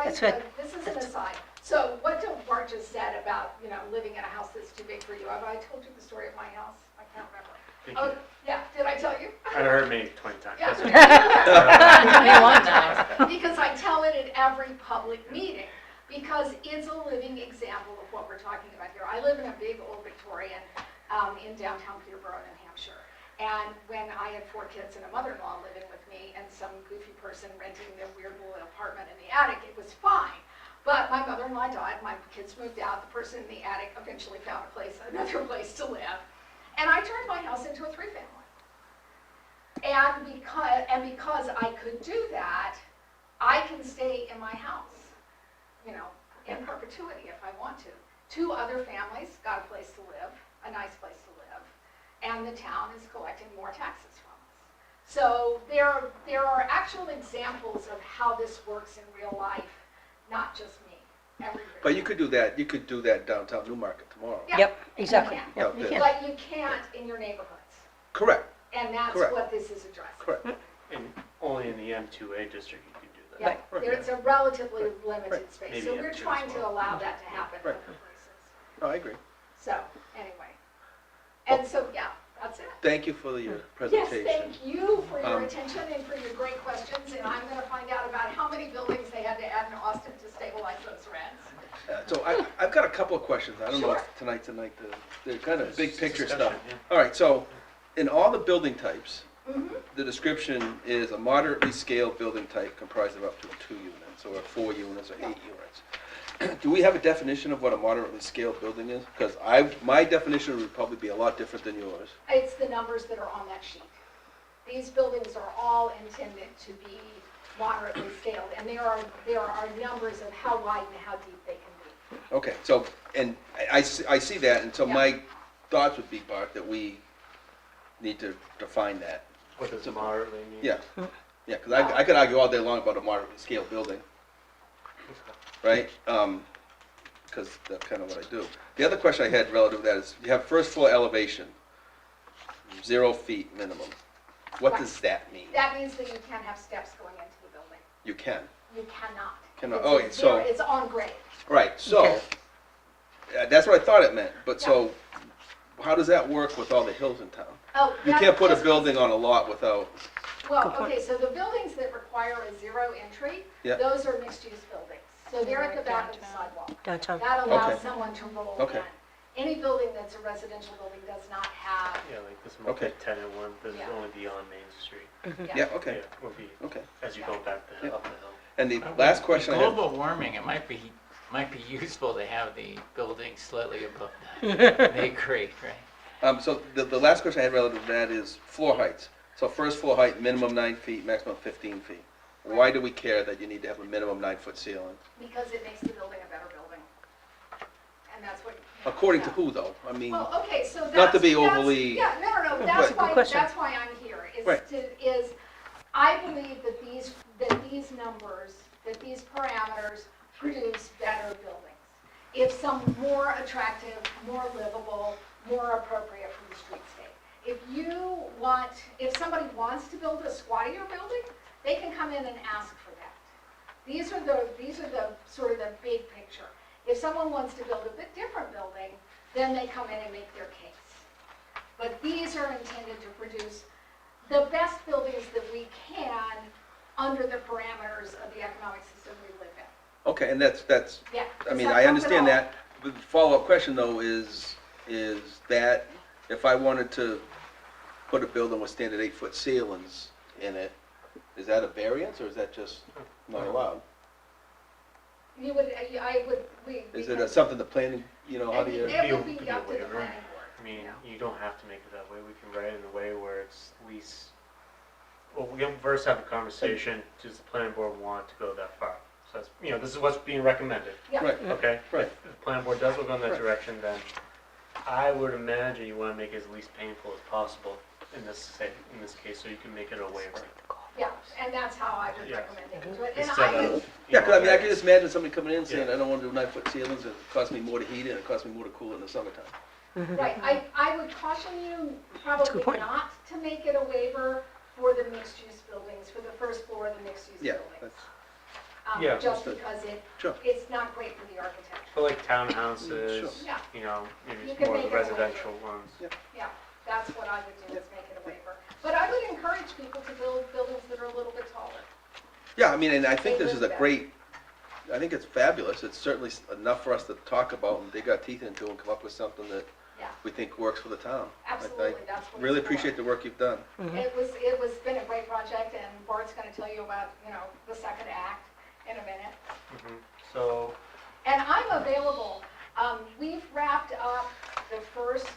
That's right. This is an aside. So what Bart just said about, living in a house that's too big for you, have I told you the story of my house? I can't remember. Thank Oh, you. yeah, did I tell you? I've heard maybe 20 times. Yeah. That's okay. We want that. Because I tell it at every public meeting, because it's a living example of what we're talking about here. I live in a big old Victorian in downtown Peterborough, New Hampshire. And when I had 4 kids and a mother-in-law living with me and some goofy person renting their weird little apartment in the attic, it was fine. But my mother-in-law died, my kids moved out, the person in the attic eventually found another place to live. And I turned my house into a 3-family. And because I could do that, I can stay in my house, in perpetuity if I want to. 2 other families got a place to live, a nice place to live, and the town is collecting more taxes from us. So there are actual examples of how this works in real life, not just me. Everywhere. But you could do that downtown Newmarket tomorrow. Yeah. Yep, exactly. You can. Yep, you Yeah. can. But you can't in your neighborhoods, Correct, and that's Correct. what this is addressing. correct. And only in the M2A district you can do that. Yeah, Right. it's a relatively limited Right. space, Maybe so up we're to as trying to well. allow that to happen in Right. other places. No, I agree. So, anyway. And so, yeah, that's it. Thank you for your Yes, presentation. thank you for your Um, attention and for your great questions, and I'm gonna find out about how many buildings they had to add in Austin to stabilize those rents. So I've got a couple of questions. I don't know Sure. if tonight's the night, they're kind of It's big picture discussion, stuff. yeah. All right, so in all the building types, Mm-hmm. the description is a moderately scaled building type comprised of up to 2 units, or 4 units, or 8 units. Do we have a definition of what a moderately scaled building is? Because my definition would probably be a lot different than yours. It's the numbers that are on that sheet. These buildings are all intended to be moderately scaled, and there are numbers of how wide and how deep they can be. Okay, so, and I see that, and so Yeah. my thoughts would be, Bart, that we need to define that. What does moderately mean? Yeah, yeah, because I could argue all day long about a moderately scaled building, right? Because that's kind of what I do. The other question I had relative to that is, you have first floor elevation, 0 feet minimum. What Right. does that mean? That means that you can't have steps going into the building. You can. You cannot. Cannot. It's Oh, a so- zero- It's on grade. Right, so, Okay. that's what I thought it meant, but so, how does that work with all the hills in town? Oh, You that's can't put a just- building on a lot without, Well, Good point. okay, so the buildings that require a zero entry, Yeah. those are mixed-use buildings. So they're at the back of the Downtown. sidewalk. Downtown. That allows Okay. someone to roll Okay. in. Any building that's a residential building does not have, Yeah, like this Okay. multi-tenant one, does Yeah. only be on Main Street. yeah, okay, Yeah, will be okay. as you go back the hill, Yeah. up the hill. And the last question I had, Global warming, it might be useful to have the building slightly above that May grade, right? so the last question I had relative to that is floor heights. So first floor height, minimum 9 feet, maximum 15 feet. Why do we care that you need to have a minimum 9-foot ceiling? because it makes the building a better building. And that's what. According to yeah. who, though? I mean, Well, okay, so that's. Not to be that's- overly- Yeah, no, But- that's Good why, question. that's why I'm here, Right. is, I believe that these numbers, that these parameters produce better buildings. If some more attractive, more livable, more appropriate for the streetscape. If somebody wants to build a squattier building, they can come in and ask for that. These are the sort of the big picture. If someone wants to build a bit different building, then they come in and make their case. But these are intended to produce the best buildings that we can under the parameters of the economic system we live in. okay, and that's, Yeah. I mean, Does that I help understand at all? that. The follow-up question, though, is that if I wanted to put a building with standard 8-foot ceilings in it, is that a variance, or is that just not allowed? You would, I would, we. Is it something the planning, how do you? It would Be be a up to the waiver. planning board. I mean, Yeah. you don't have to make it that way, we can write it in a way where it's least, well, we can first have a conversation, does the planning board want to go that far? So that's, this is what's being recommended, Yeah. Right, okay? Right. If the planning board does go in that Right. direction, then I would imagine you wanna make it as least painful as possible in this case, so you can make it a waiver. Yeah, and that's how I would Yeah. recommend it. And Instead I would, of, Yeah, because I mean, I can just imagine somebody coming in and saying, Yeah. I don't want to do 9-foot ceilings, it costs me more to heat it, and it costs me more to cool it in the summertime. right, I would caution you a good probably point. not to make it a waiver for the mixed-use buildings, for the first floor of the mixed-use Yeah, buildings. that's, Yeah, Just understood. because Sure. it's not great for the architecture. for like townhouses, Yeah. maybe You it's can more of make the it a waiver. residential ones. Yeah, that's what I would do, is make it a waiver. But I would encourage people to build buildings that are a little bit taller. yeah, I mean, and I think They this is live a there. great, I think it's fabulous. It's certainly enough for us to talk about and dig our teeth into and come up with something that Yeah, we think works for the town. absolutely, that's what it's Really for. appreciate the work you've done. It was been a great project, and Bart's gonna tell you about, the second act in a minute. So, And I'm available. We've wrapped up the first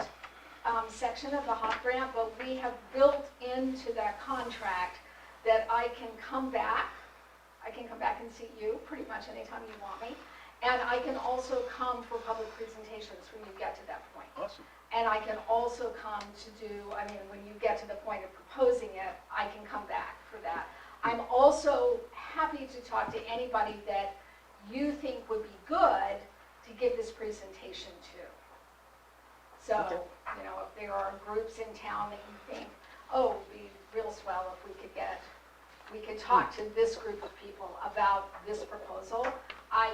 section of the HOP grant, but we have built into that contract that I can come back. I can come back and see you pretty much anytime you want me. And I can also come for public presentations when you get to that point. Awesome. And I can also come to when you get to the point of proposing it, I can come back for that. I'm also happy to talk to anybody that you think would be good to give this presentation to. So, Okay. If there are groups in town that you think, oh, it would be real swell if we could talk to this group of people about this proposal,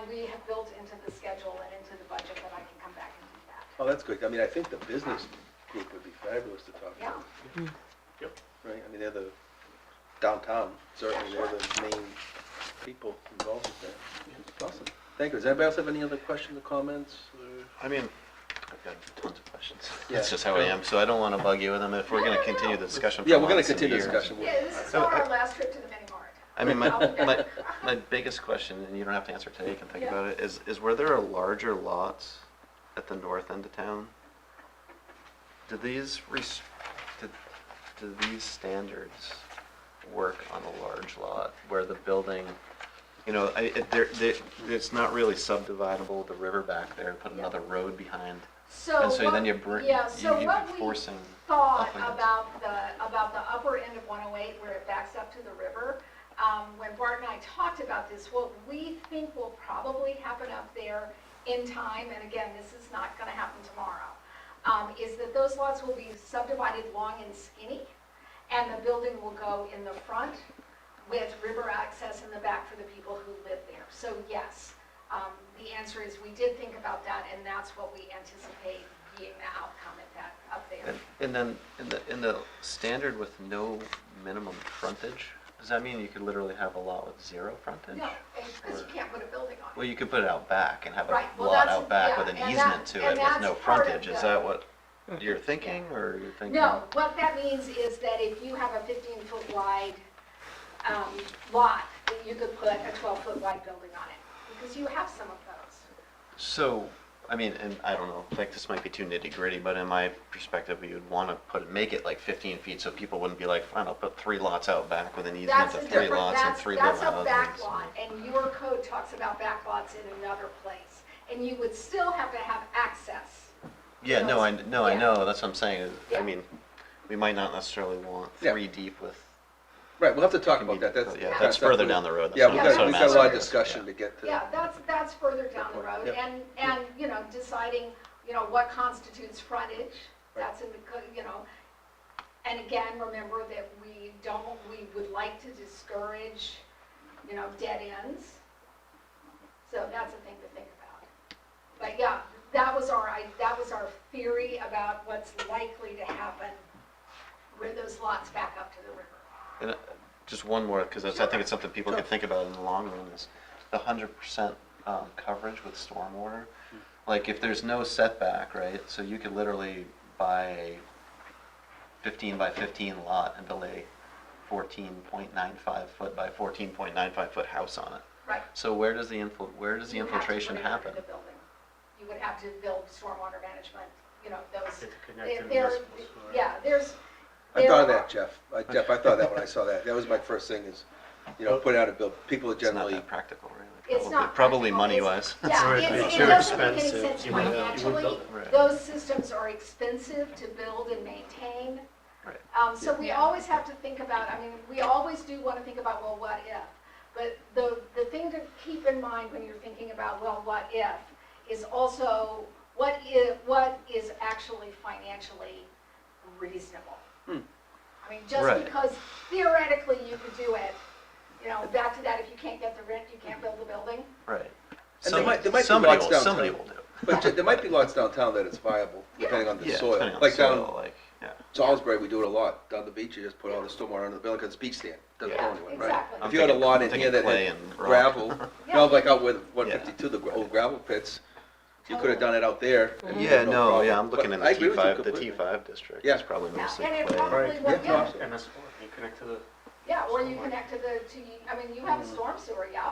we have built into the schedule and into the budget that I can come back and do that. Oh, that's good. I mean, I think the business group would be fabulous to talk Yeah. to. Yep. Right, I mean, they're the downtown, certainly, they're the main people involved with that. Awesome. Thank you. Does anybody else have any other questions or comments? I mean, I've got tons of questions. Yeah. That's just how I am, so I don't want to bug you with them. If we're No, going no, to continue no. the discussion for Yeah, we're gonna months and continue the years. discussion. Yeah, this is So not our last trip to the mini mart. I mean, I'll be back. my biggest question, and you don't have to answer today, you can think Yeah. about it, is were there larger lots at the north end of town? Do these standards work on a large lot where the building, it's not really subdividable, the river back there, put another road behind. And so then you'd be forcing Thought up against- about the upper end of 108 where it backs up to the river, when Bart and I talked about this, what we think will probably happen up there in time, and again, this is not gonna happen tomorrow, is that those lots will be subdivided long and skinny, and the building will go in the front with river access in the back for the people who live there. So yes, the answer is we did think about that, and that's what we anticipate being the outcome at that, up there. And then in the standard with no minimum frontage, does that mean you could literally have a lot with zero frontage? No, because you can't put a building on it. Well, you could put it out back and have a Right, well, lot that's- out back yeah, with an and easement that- to and it with no that's part of frontage. Is the- that what you're thinking, or you're thinking? No, what that means is that if you have a 15-foot wide lot, that you could put a 12-foot wide building on it, because you have some of those. So, I mean, and I don't know, like this might be too nitty gritty, but in my perspective, we would want to make it like 15 feet so people wouldn't be like, fine, I'll put 3 lots out back with an easement That's of a 3 different, lots and 3 little houses. that's a back lot, and your code talks about back lots in another place. And you would still have to have access. Yeah, no, I Yeah. know, that's what I'm saying. I Yeah. mean, we might not necessarily want Yeah. 3 deep with. Right, we'll have to talk Can be about that. That's, difficult, yeah, that's that's further definitely- down the road. Yeah, That's we've what got I'm a lot of asking. discussion to get to. Yeah, that's further down the road, Yep. and, you know, deciding, you know, what constitutes frontage, that's in the, you know, and again, remember that we would like to discourage, you know, dead ends, so that's a thing to think about. But yeah, that was our theory about what's likely to happen where those lots back up to the river. And just one more, because I think it's something people could think about in the long run, is the 100% coverage with stormwater. Like if there's no setback, right, so you could literally buy a 15 by 15 lot and build a 14.95 foot by 14.95 foot house on it. Right. So where does the You have to infiltration put it under happen? the building. You would have to build stormwater management, you know, those, Get to connect to there, municipal sewer. yeah, there's. I thought of there that, Jeff. Jeff, I thought that when I saw that. That was my first thing is, you know, put out a bill. People are It's not generally, that practical, really. It's not Probably practical. money-wise. Yeah, Right, it it's it too doesn't make any expensive. sense You wouldn't- you wouldn't financially. build it. Right. Those systems are expensive to build and maintain. Right. So we always have to think about, I mean, we always do want to think about, well, what if? But the thing to keep in mind when you're thinking about, well, what if, is also what is actually financially reasonable. I mean, just Right. because theoretically you could do it, you know, back to that, if you can't get the rent, you can't build the building. Right. And there might be Somebody lots will- downtown. Somebody will do it. but there might be lots downtown that it's viable, depending on the Yeah, soil. depending on Like the soil, down like, yeah. Salisbury, we do it a lot. Down the beach, you just put all the stormwater under the building because it's beach stand. Doesn't go Yeah, anywhere, right? exactly. If you had a lot in I'm here that thinking clay had and rock. gravel, Yeah. no, like out with 152, the old gravel pits, you could have done it out there. and Yeah, no no, problem. yeah, I'm looking But in I the agree with you T5, the completely. T5 district. Yeah. It's probably Yeah, mostly and it clay. probably Right, would, yeah. MS4, you connect to the, Yeah, or you connect I mean, you have a storm sewer, yeah.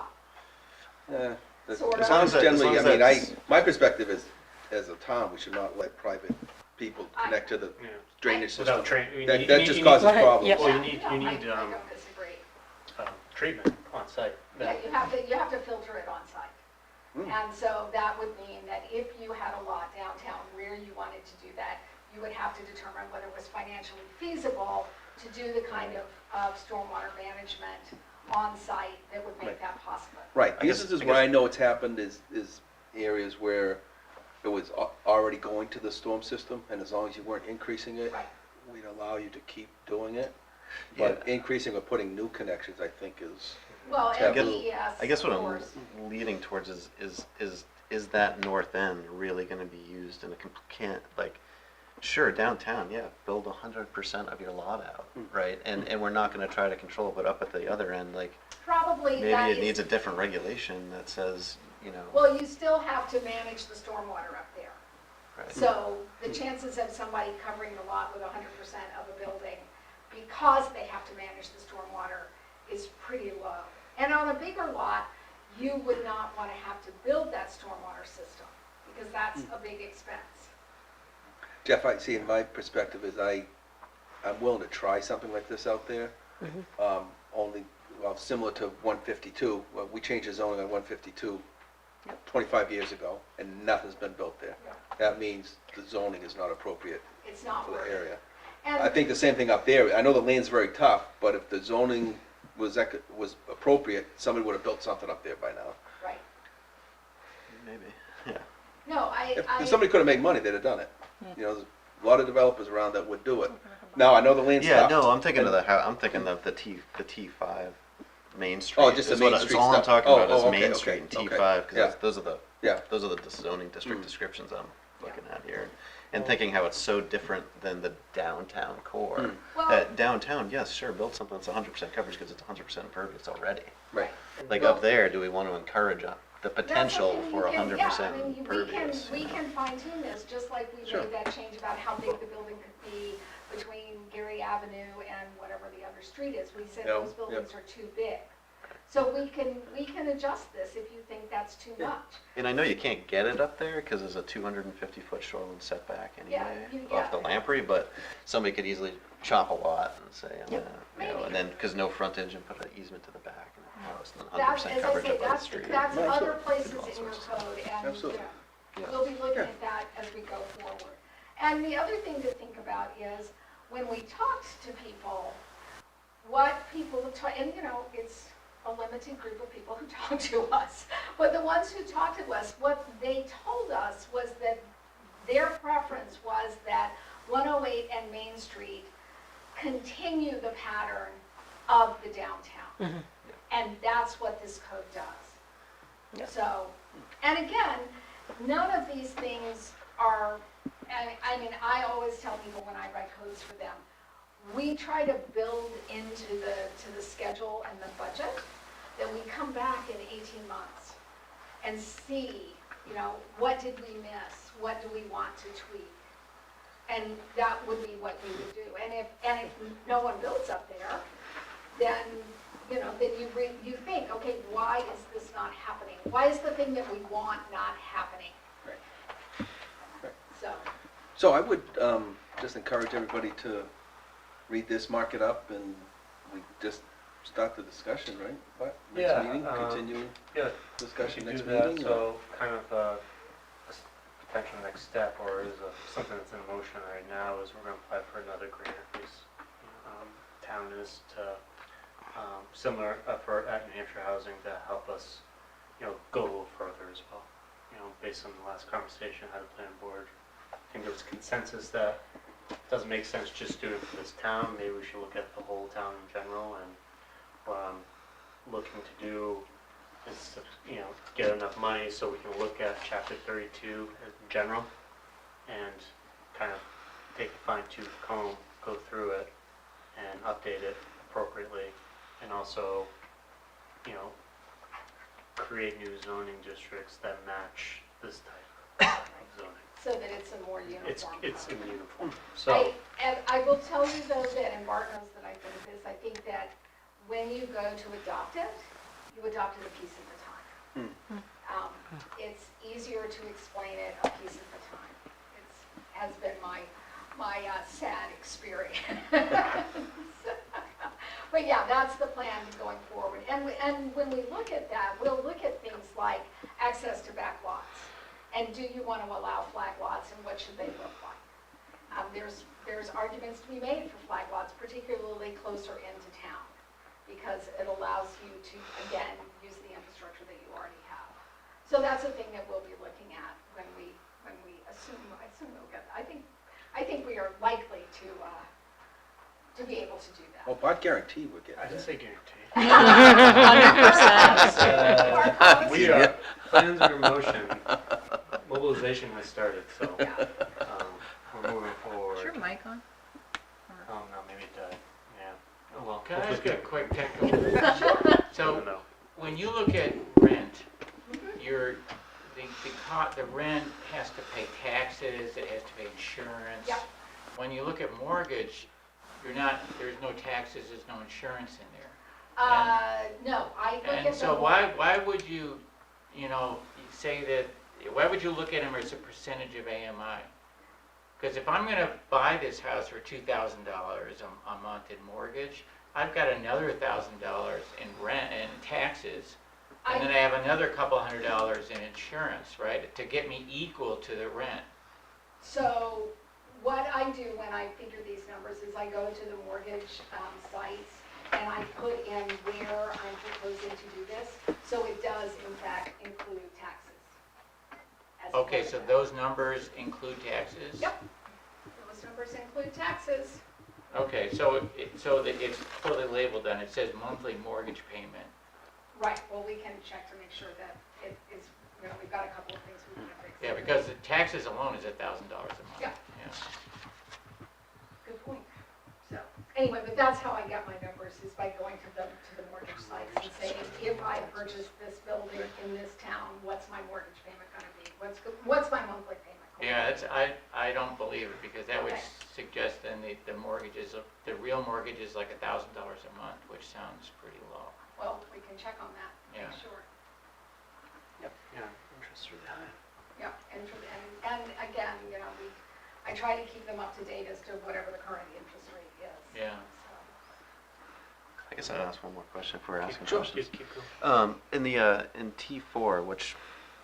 Sort of. As As long long as as generally, I that- mean, that's- my perspective is, as a town, we should not let private people connect to the yeah, drainage system. without train. That just causes Right, problems. yep. Well, Yeah, you need, no, you need, I don't disagree. treatment on site. Yeah, you have to filter it on site. And so that would mean that if you had a lot downtown where you wanted to do that, you would have to determine whether it was financially feasible to do the kind of stormwater management on site that would make Right. that possible. Right, I because guess- this is I where guess- I know it's happened is areas where it was already going to the storm system, and as long as you weren't increasing it, Right. we'd allow you to keep doing it. But increasing or putting new connections, I think is, Well, I and guess- DES, I guess what of I'm course. leading towards is that north end really gonna be used in a can't, like, sure, downtown, yeah, build 100% of your lot out, right? And we're not gonna try to control it, but up at the other end, like, Probably that maybe it is- needs a different regulation that says, you know, Well, you still have to manage the stormwater up there. right? So the chances of somebody covering the lot with 100% of a building, because they have to manage the stormwater, is pretty low. And on a bigger lot, you would not want to have to build that stormwater system, because that's a big expense. Jeff, I see in my perspective is I'm willing to try something like this out there. Only, well, similar to 152, well, we changed the zoning on 152 25 years ago, and nothing's been built there. Yeah. That means the zoning is not appropriate It's not for the worth it. area. And I think the same thing up there. I know the land's very tough, but if the zoning was appropriate, somebody would have built something up there by now. Right. Maybe, yeah. No, If somebody could have made money, they'd have done it. You know, there's a lot of developers around that would do it. No, I know the lane Yeah, stopped. no, I'm thinking of And- I'm thinking of the T5 Main Street. Oh, just the is Main what- Street It's all I'm stuff. talking Oh, about is oh, okay, Main okay, Street and okay. T5, because Yeah. those are the Yeah. zoning district descriptions I'm looking at here. And Oh. thinking how it's so different than the downtown core. Mm. Well- Downtown, yes, sure, build something that's 100% coverage because it's 100% impervious already. Right. Like Well- up there, do we want to encourage the potential That's something for you can- 100% yeah, I mean, impervious? We you know? can fine tune this, just like we Sure. made that change about how big the building could be between Gary Avenue and whatever the other street is. We said Yeah, those buildings are too big. So we can adjust this if you think that's too Yeah. much. And I know you can't get it up there because there's a 250-foot shoreline setback anyway Yeah, off the Lamprey, but somebody could easily chop a lot and say, I'm Yep. gonna, Maybe. and then, because no frontage and put an easement to the back and a house and That's, 100% as I coverage say, up on the that's, street. that's Right. other Sure. places All in your sorts of code, and, you Absolutely. know, Yeah. we'll be looking Yeah. at that as we go forward. And the other thing to think about is, when we talked to people, what people, and you know, it's a limited group of people who talk to us, but the ones who talked to us, what they told us was that their preference was that 108 and Main Street continue the pattern of the downtown. And that's what this code does. Yep. So, and again, none of these things are, I mean, I always tell people when I write codes for them, we try to build into the schedule and the budget, that we come back in 18 months and see, you know, what did we miss? What do we want to tweak? And that would be what we would do. And if no one builds up there, then, you know, then you think, okay, why is this not happening? Why is the thing that we want not happening? Right. Right. So, I would just encourage everybody to read this, mark it up, and we just start the discussion, right? What, Yeah, next meeting, continuing Yeah, discussion we next should do that, meeting? so kind of a potential next step, or is something that's in motion right now, is we're gonna apply for another grant, because town is to, similar effort at New Hampshire Housing to help us, you know, go a little further as well. You know, based on the last conversation I had a plan board, I think there was consensus that it doesn't make sense just do it for this town, maybe we should look at the whole town in general, and what I'm looking to do is to, you know, get enough money so we can look at chapter 32 in general and kind of take a fine-tooth comb, go through it and update it appropriately, and also, you know, create new zoning districts that match this type of zoning. so that it's a more uniform. It's in uniform, I, so, and I will tell you though that, and Bart knows that I think this, I think that when you go to adopt it, you adopt it a piece at a time. It's easier to explain it a piece at a time. It's, has been my sad experience. But yeah, that's the plan going forward. And when we look at that, we'll look at things like access to back lots. And do you want to allow flag lots, and what should they look like? There's arguments to be made for flag lots, particularly closer into town, because it allows you to, again, use the infrastructure that you already have. So that's a thing that we'll be looking at when we assume we'll get, I think we are likely to be able to do that. Well, Bart guaranteed we'll get I didn't that. say guarantee. 100%. We are, plans are in motion, mobilization has started, so, Yeah. we're moving forward. Is your mic on? Oh, no, maybe it died, yeah. Oh, well. Can I ask hopefully- a quick technical question? I don't So, know. when you look at rent, the rent has to pay taxes, it has to pay insurance. Yep. When you look at mortgage, there's no taxes, there's no insurance in there. No, I look at And the. so why would you, say that, why would you look at them as a percentage of AMI? Because if I'm gonna buy this house for $2,000 a month in mortgage, I've got another $1,000 in rent and taxes, and then I have another couple $100 in insurance, right? To get me equal to the rent. So what I do when I figure these numbers is I go to the mortgage sites and I put in where I'm proposing to do this. So it does in fact include taxes. as a Okay, part so of that. those numbers include taxes? Yep. Those numbers include taxes. Okay, so it's clearly labeled then, it says monthly mortgage payment. Right, well, we can check to make sure that it is, we've got a couple of things we need to fix. Yeah, because the taxes alone is $1,000 a month. Yeah. Good point. So, anyway, but that's how I get my numbers, is by going to the mortgage sites and saying, if I purchase this building in this town, what's my mortgage payment gonna be? What's my monthly payment? going Yeah, to be? I don't believe it, because that would Okay. suggest then the mortgages, the real mortgage is like $1,000 a month, which sounds pretty low. Well, we can check on that, Yeah. make sure. Yeah, interest really high. Yeah, and again, I try to keep them up to date as to whatever the current interest rate is. Yeah. So, I guess I'd ask one more question if we're asking Sure, questions. keep going. In T4, which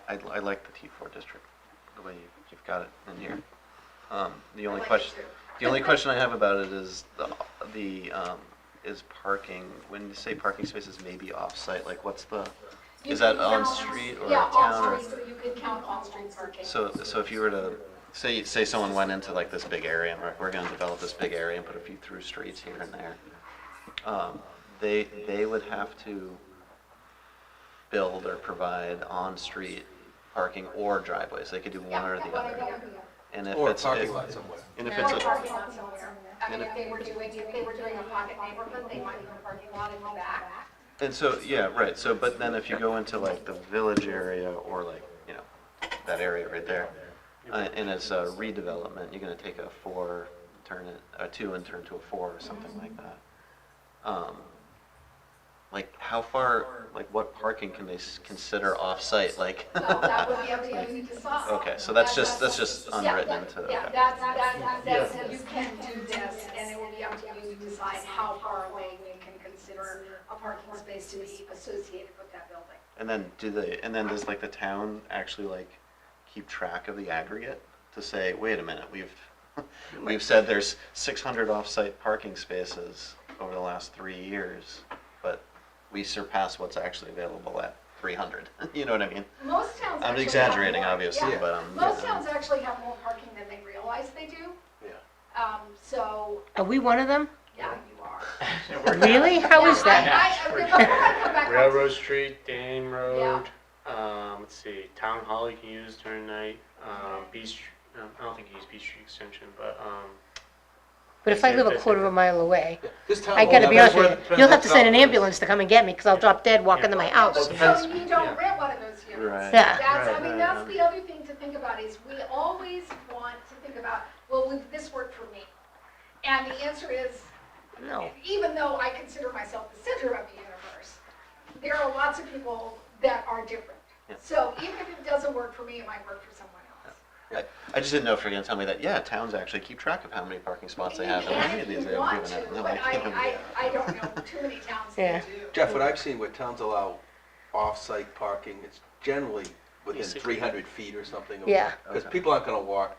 I like the T4 district, the way you've got it in here. The I only like it question, too. the only question I have about it is is parking. When you say parking spaces may be off-site, like what's the? You Is that can on count- street or Yeah, town? on street, you can count on-street parking. So if you were to say someone went into like this big area and we're going to develop this big area and put a few through streets here and there, they would have to build or provide on-street parking or driveways. They could do one or the other. And if Or a it's parking lot somewhere. and if Or it's a a, parking lot somewhere. I mean, if they were doing a pocket neighborhood, they might have a parking lot in the back. and so yeah, right. So but then if you go into like the village area or like that area right there, and it's a redevelopment, you're going to take a 2 and turn to a 4 or something like that. Like how far, like what parking can they consider off-site? Like. Well, that would be up to you to decide. Okay, so that's just unwritten into. Yeah, Okay. that's, you can do this, and it will be up to you to decide how far away you can consider a parking space to be associated with that building. And then does like the town actually like keep track of the aggregate to say, wait a minute, we've said there's 600 off-site parking spaces over the last 3 years, but we surpass what's actually available at 300. You know what I mean? Most towns I'm actually exaggerating, have more. obviously, Yeah. but Most towns actually have more parking than they realize they do. Yeah. So, Are we one of them? yeah, you are. Really? How is that? Before I come back up to- Railroad Street, Dame Road, let's see, Town Hall you can use during night, Beach, I don't think you use Beach Street Extension, but, But if I live a quarter of a mile away, This town. I gotta be honest with Depends you, you'll have to what send an town it is. ambulance to come and get me, because I'll drop dead walking to my house. Well, depends- So you don't yeah. rent one of those units. Right. Yeah. That's, Right, that's right. the other thing to think about is we always want to think about, well, would this work for me? And the answer is, No. even though I consider myself the center of the universe, there are lots of people that are different. Yeah. So even if it doesn't work for me, it might work for someone else. I just didn't know if you're going to tell me that, yeah, towns actually keep track of how many parking spots they have in any of these You they've want given to, out. No, but I can't. I don't know too many towns Yeah. that do. Jeff, what I've seen where towns allow off-site parking, it's generally within Basically. 300 feet or something. Yeah. Because Okay. people aren't gonna walk,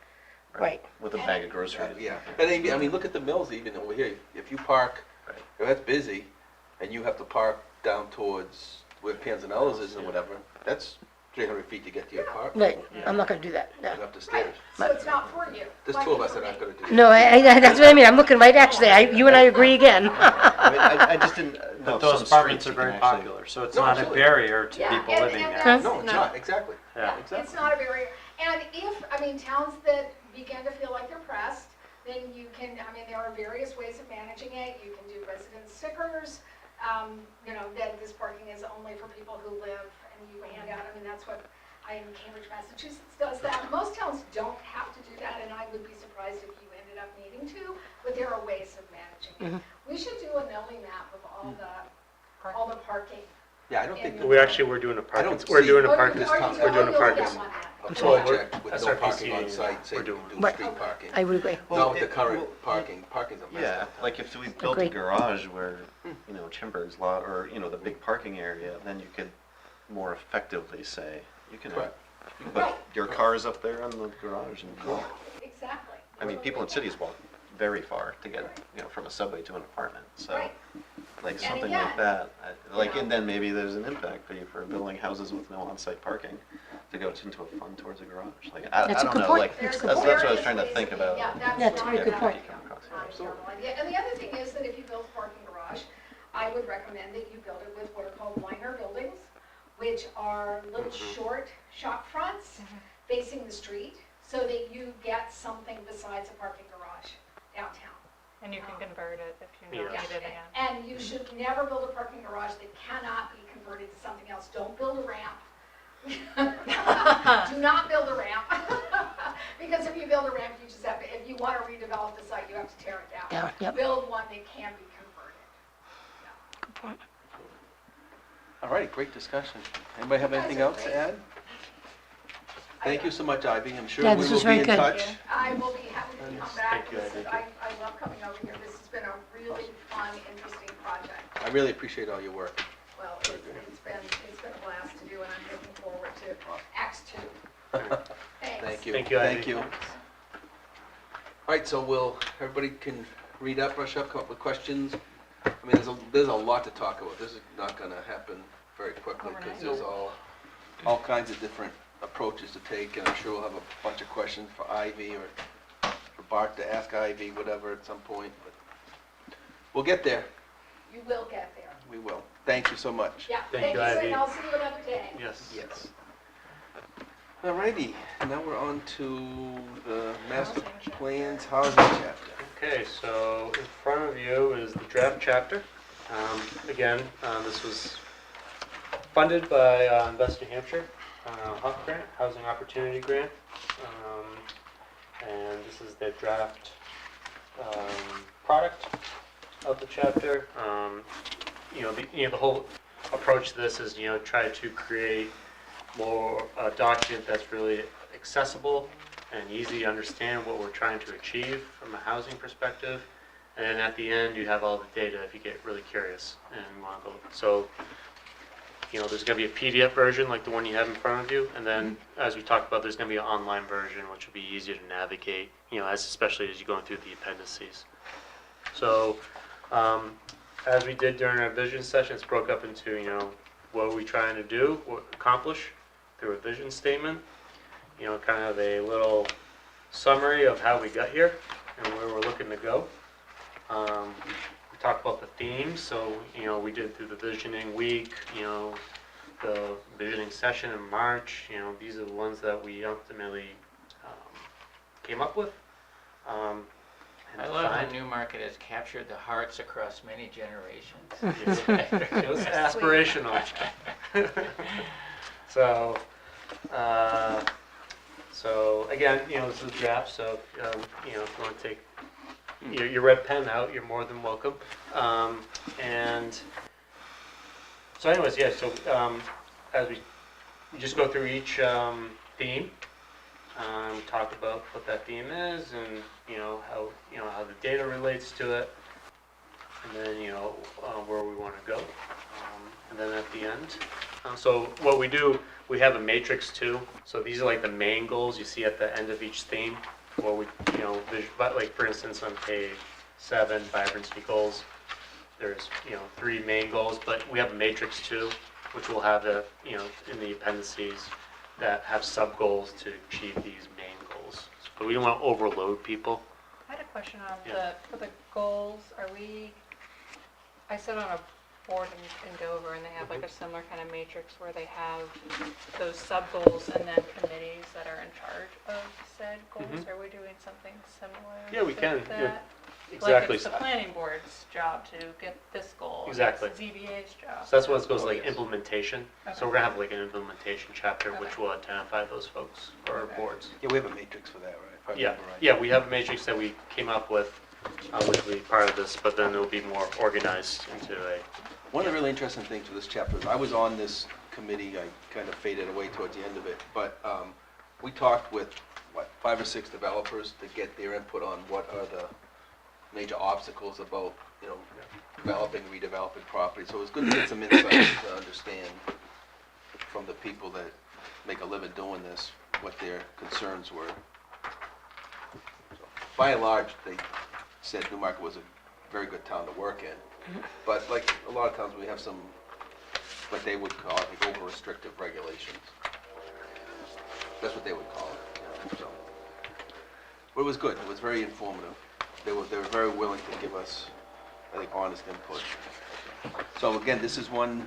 Right. With a bag of groceries. yeah. And I mean, look at the mills even over here. If you park, Right. if that's busy, and you have to park down towards where Panzanella's is and whatever, that's 300 feet to get to your park Right, I'm not gonna do that, no. and up the Right, stairs. so it's not for you. There's Might 2 of be us for that aren't me. gonna do that. No, that's what I mean, I'm looking right, actually, you and I agree again. I mean, I just didn't know But if those some apartments streets are you very can actually- popular, so it's No, not a absolutely. barrier to Yeah, people and- living and there. that's- No, it's not, exactly. Yeah. It's not a barrier. And towns that begin to feel like they're pressed, then you can, there are various ways of managing it. You can do resident stickers, that this parking is only for people who live, and you hand out, that's what Cambridge, Massachusetts does that. Most towns don't have to do that, and I would be surprised if you ended up needing to, but there are ways of managing it. We should do a Nellie map of all the parking. Yeah, I don't think We actually, we're doing a parking, don't we're see- doing a Or parking, you- we're or you- doing a or you'll parking. get one at. a Well, project with no SRPC, parking on site, say we're you doing- can do Right. street parking. I would agree. Not with the it- current well, parking's a mess. Yeah, downtown. like if we built a Agreed. garage where, Chimberg's lot, or, the big parking area, then you could more effectively say, you can Correct. put Right. your cars up there in the garage and walk. Exactly. I mean, people in cities walk very far to get, from a subway to an apartment, so, Right. like, And something again, like that. And then maybe there's an impact fee for building houses with no on-site parking to go into a fund towards a garage. Like, I That's a don't good know, point. like, There's that's what I was various trying to ways think of- about. yeah, That's a not very good bad. point. Come across. external idea. And the other thing is that if you build a parking garage, I would recommend that you build it with what are called liner buildings, which are little short shop fronts facing the street, so that you get something besides a parking garage downtown. And you can convert it if you know Yeah. need it again. And you should never build a parking garage that cannot be converted to something else. Don't build a ramp. Do not build a ramp. Because if you build a ramp, you just have to, if you want to redevelop the site, you have to tear it down. Yeah, yep. Build one that can be converted. Good point. All right, great discussion. Anybody have anything else to add? Thank you so much, Ivy. I'm sure Yeah, we this will was be very in good. touch. I will be happy to come back. Thank you, Ivy. I love coming over here. This has been a really fun, interesting project. I really appreciate all your work. Well, it's been a blast to do, and I'm looking forward to Acts 2. Thanks. Thank you. Thank you, Ivy. Thank you. All right, so everybody can read up, brush up, come up with questions. I mean, there's a lot to talk about. This is not gonna happen very quickly because there's all kinds of different approaches to take, and I'm sure we'll have a bunch of questions for Ivy or for Bart to ask Ivy, whatever, at some point, but we'll get there. You will get there. We will. Thank you so much. Yeah, Thank thank you, you, Ivy. and I'll see you another day. Yes. Yes. Alrighty, now we're on to the master plans housing chapter. Okay, so in front of you is the draft chapter. Again, this was funded by Invest New Hampshire, HUP grant, Housing Opportunity Grant. And this is the draft product of the chapter. The whole approach to this is, try to create more a document that's really accessible and easy to understand what we're trying to achieve from a housing perspective. And then at the end, you have all the data if you get really curious and want to go. So, there's going to be a PDF version like the one you have in front of you. And then, as we talked about, there's going to be an online version, which will be easier to navigate, especially as you're going through the appendices. So, as we did during our vision session, it's broke up into, what are we trying to do, accomplish through a vision statement, kind of a little summary of how we got here and where we're looking to go. We talked about the themes, so, we did through the visioning week, the visioning session in March, these are the ones that we ultimately came up with. And I love how defined. Newmarket has captured the hearts across many generations. It was aspirational. So again, this is a draft, so if you want to take your red pen out, you're more than welcome. And so anyways, yeah, so as we just go through each theme, talk about what that theme is and how the data relates to it, and then where we want to go, and then at the end. So what we do, we have a matrix too. So these are like the main goals you see at the end of each theme. Where we but like for instance on page 7, vibrancy goals, there's 3 main goals, but we have a matrix too, which will have in the appendices that have sub goals to achieve these main goals. But we don't want to overload people. I had a question on Yeah. for the goals, I sit on a board in Dover and they have like a similar kind of matrix where they have those sub-goals and then committees that are in charge of said goals. Are we doing something similar? Yeah, we to can. that? Yeah, exactly. Like it's the planning board's job to get this goal. and Exactly. it's ZBA's job. So that's what it goes Oh, like yes. implementation. Okay. So we're gonna have like an implementation chapter which Okay. will identify those folks for our Okay. boards. Yeah, we have a matrix for that, right? If I Yeah, remember right. yeah, we have a matrix that we came up with, which will be part of this, but then it'll be more organized into a. One of the really interesting things with this chapter is I was on this committee, I kind of faded away towards the end of it, but we talked with, 5 or 6 developers to get their input on what are the major obstacles about, developing, redeveloping property. So it was good to get some insight to understand from the people that make a living doing this, what their concerns were. So, by and large, they said Newmarket was a very good town to work in. But like a lot of towns, we have some, what they would call, over-restrictive regulations. That's what they would call it. So, but it was good. It was very informative. they were very willing to give us, I think, honest input. So again, this is one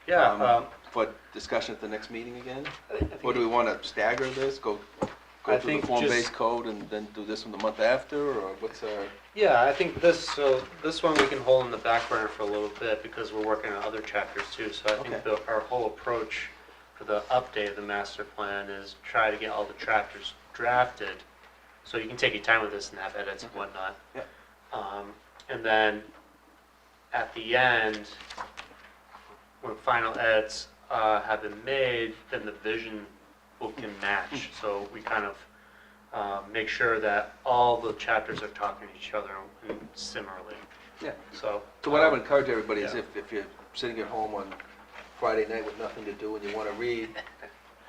Yeah, for discussion at the next meeting again? I think Or do we want to stagger this, go I through the think form-based just- code and then do this one the month after, or what's our? Yeah, I think this one we can hold in the back burner for a little bit because we're working on other chapters too. So I think Okay. our whole approach for the update of the master plan is try to get all the chapters drafted. So you can take your time with this and have edits and whatnot. Yep. And then at the end, when final edits have been made, then the vision can match. So we kind of make sure that all the chapters are talking to each other and similarly. Yeah. So. So what I would encourage everybody is Yeah. if you're sitting at home on Friday night with nothing to do and you want to read,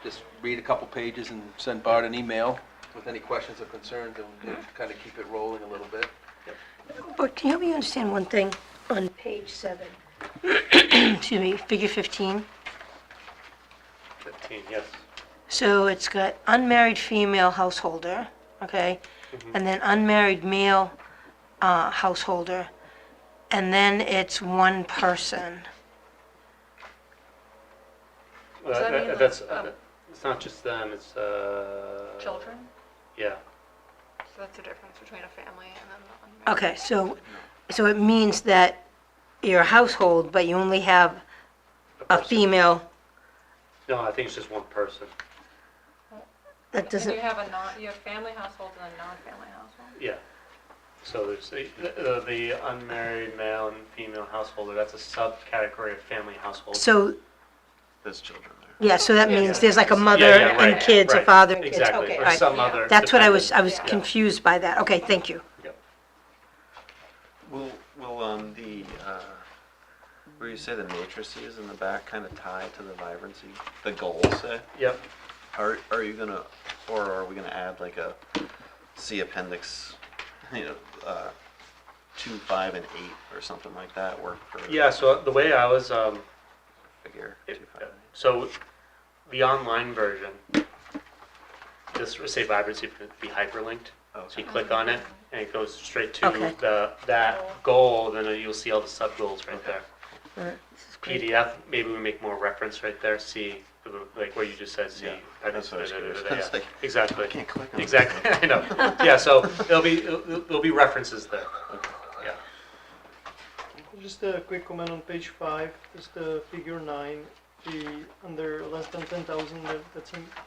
just read a couple pages and send Bart an email with any questions or concerns, and we'll kind of keep it rolling a little bit. But can you help me understand one thing on page 7? Excuse me, figure 15. 15, yes. So it's got unmarried female householder, okay? And then unmarried male householder. And then it's one person. Does that mean That's, like, it's not just them, it's, children? yeah. So that's the difference between a family and then the unmarried. Okay, so it means that you're a household, but you only have a person. female, No, I think it's just one person. that And doesn't, you have you have family households and a non-family household? Yeah. So there's the unmarried male and female householder, that's a subcategory of family household. so, There's children there. yeah, so that Yeah, means yeah. there's like a mother Yeah, yeah, and right, kids, a right. father and kids. Exactly, Okay, or all right. some Yeah. other. That's what I was dependent. Yeah. confused by that. Okay, thank you. Will where you say the matrices in the back kind of tie to the vibrancy, the goals say? Yep. Are you gonna, or are we gonna add like a C appendix, 2, 5, and 8 or something like that work for? Yeah, so the way I was, Figure 2, 5, and 8. so the online version, this would say vibrancy would be hyperlinked. Oh, So you click on it and it goes straight to Okay. that goal, then you'll see all the sub goals right there. All right, this is great. PDF, maybe we make more reference right there, see, like what you just said, see. Yeah, that's what I was curious. Yeah, It's like, exactly. I can't click on it. Exactly, I know. Yeah, so there'll be references there. Yeah. Just a quick comment on page 5, just the figure 9, the under less than 10,000,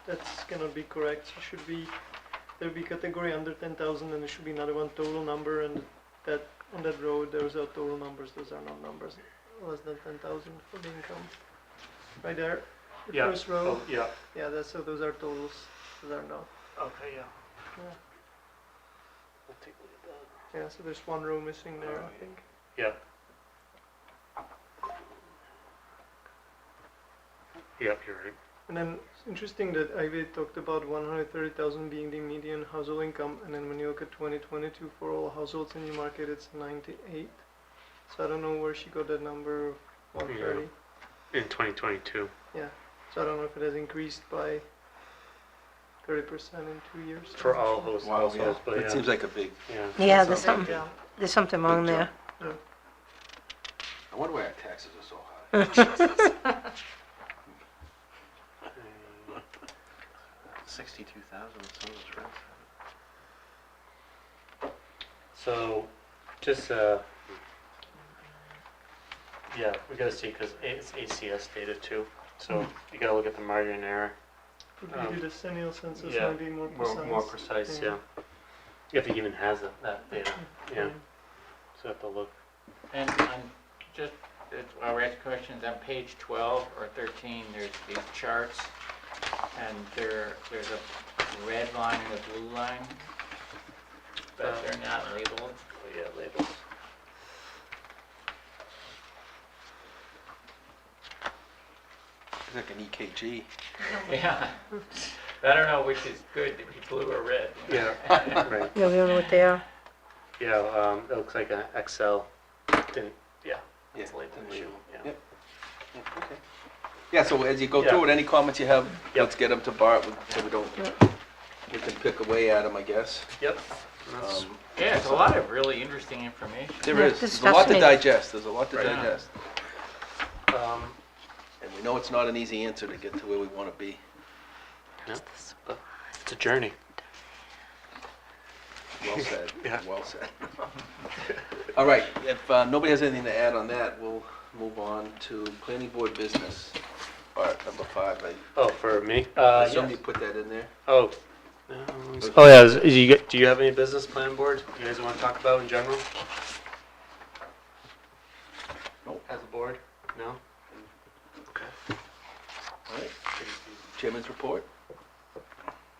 that's cannot be correct. So should be, there be category under 10,000 and there should be another one total number, and that on that road those are total numbers, those are not numbers. Less than 10,000 for the income. Right there, the Yeah. first row. Oh, yeah, Yeah, so those are totals, those are not. okay, yeah. Yeah. We'll take a look at that. Yeah, so there's one row missing there, I think. Yeah. Yep, you're right. And then it's interesting that Ivy talked about 130,000 being the median household income, and then when you look at 2022 for all households in Newmarket, it's 98. So I don't know where she got that number of 130. In 2022. So I don't know if it has increased by 30% in 2 years. For all host Wow, households, but It seems like a big, yeah. Yeah, there's Something. something, Yeah. there's something wrong Big there. jump. I wonder why our taxes are so high. 62,000, some of it's rent. So, just, yeah, we gotta see, because it's ACS data too, so you gotta look at the margin error. Would we do the decennial census Yeah, and be more precise? More precise, yeah. If it even has that data, yeah, so have to look. And just, while we're asking questions, on page 12 or 13, there's these charts, and there's a red line and a blue line, but they're not labeled. Oh, yeah, labels. It's like an EKG. Yeah. I don't know which is good, to be blue or red. Yeah, right, Yeah, we don't know what they are. yeah, it looks like an Excel, didn't, yeah, Yeah, it's labeled, didn't show. yeah. Yep. Yeah, okay. Yeah, so as you go Yeah. through it, any comments you have, Yep. let's get them to Bart, so we don't, we can pick away at them, I guess. Yep, That's- Yeah, it's a lot of really interesting information. There Yeah, is. this is There's a lot to fascinating. digest. There's a lot to Right. digest. Um, And we know it's not an easy answer to get to where we want to be. no, but it's a journey. Well said. Yeah. Well said. All right, if nobody has anything to add on that, we'll move on to planning board business, part number 5. I Oh, for me? assume you Yes. put that in there? Oh. Oh, yeah, do you have any business plan board you guys want to talk about in general? Nope. As a board? No? Okay. All right, chairman's report?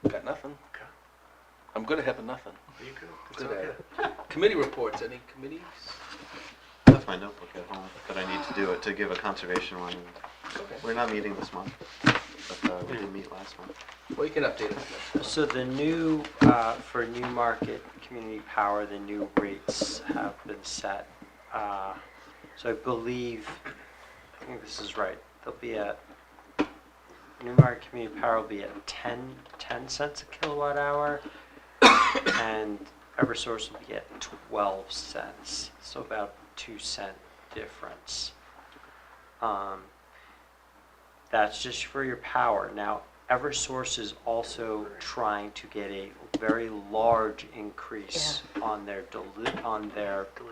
Got nothing. Okay. I'm good at having nothing. Are you good? It's Good okay. at it. Committee reports, any committees? That's my notebook at home, but I need to do it to give a conservation one. Okay. We're not meeting this month, but we did meet last month. Well, you can update us. So the new, for Newmarket Community Power, the new rates have been set. So I believe, I think this is right, they'll be at, Newmarket Community Power will be at 10 cents a kilowatt hour, and Eversource will be at 12 cents, so about 2-cent difference. That's just for your power. Now, Eversource is also trying to get a very large increase on their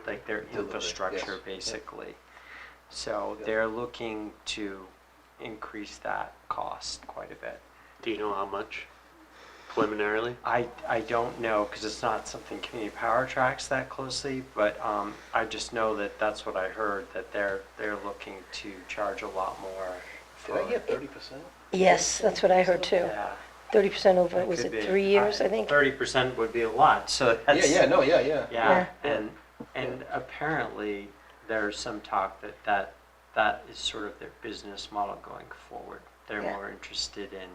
like their infrastructure, yes. basically. So they're looking to increase that cost quite a bit. Do you know how much preliminarily? I don't know, because it's not something Community Power tracks that closely, but I just know that that's what I heard, that they're looking to charge a lot more. Did I get 30%? Yes, that's what I heard too. Yeah. 30% over, was Could it be. 3 years, I think? 30% would be a lot, so that's. Yeah, Yeah, Yeah. and apparently there's some talk that is sort of their business model going forward. They're Yeah. more interested in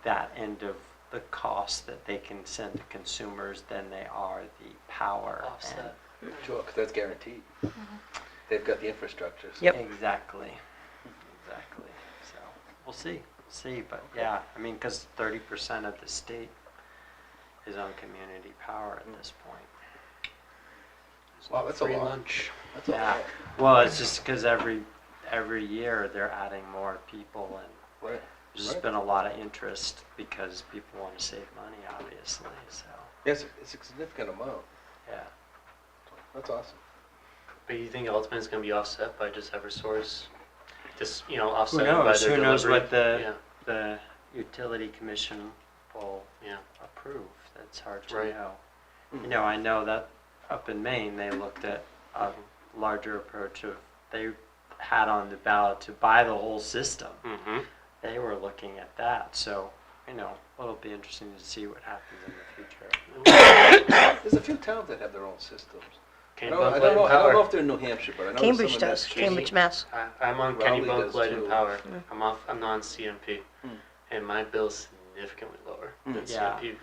that end of the cost that they can send to consumers than they are the power. Offset. Sure, because that's guaranteed. They've got the infrastructure. So. Yep. Exactly. So we'll see, but yeah, I mean, because 30% of the state is on community power at this point. Wow, that's a Free lot. lunch. That's a Yeah, lot. well, it's just because every year they're adding more people, and Right. there's just Right. been a lot of interest because people want to save money, obviously, so, Yes, it's a significant amount. yeah. That's awesome. But you think ultimately it's going to be offset by just Eversource? Just, Who offset by knows, their who knows delivery? what Yeah, the utility commission will yeah. approve, that's hard to Right. know. I know that up in Maine, they looked at a larger approach of, they had on the ballot to buy the whole system. Mm-hmm. They were looking at that, so, it'll be interesting to see what happens in the future. There's a few towns that have their own systems. I Kenny don't, Bunk I Light don't know. and I don't know Power. if they're in New Hampshire, but I know Cambridge some of does, that's Cambridge, Mass. I'm on Kenny Raleigh Bunk does Light too. and Power. Mm. I'm on CMP, and my bill's significantly lower than Yeah. CMP.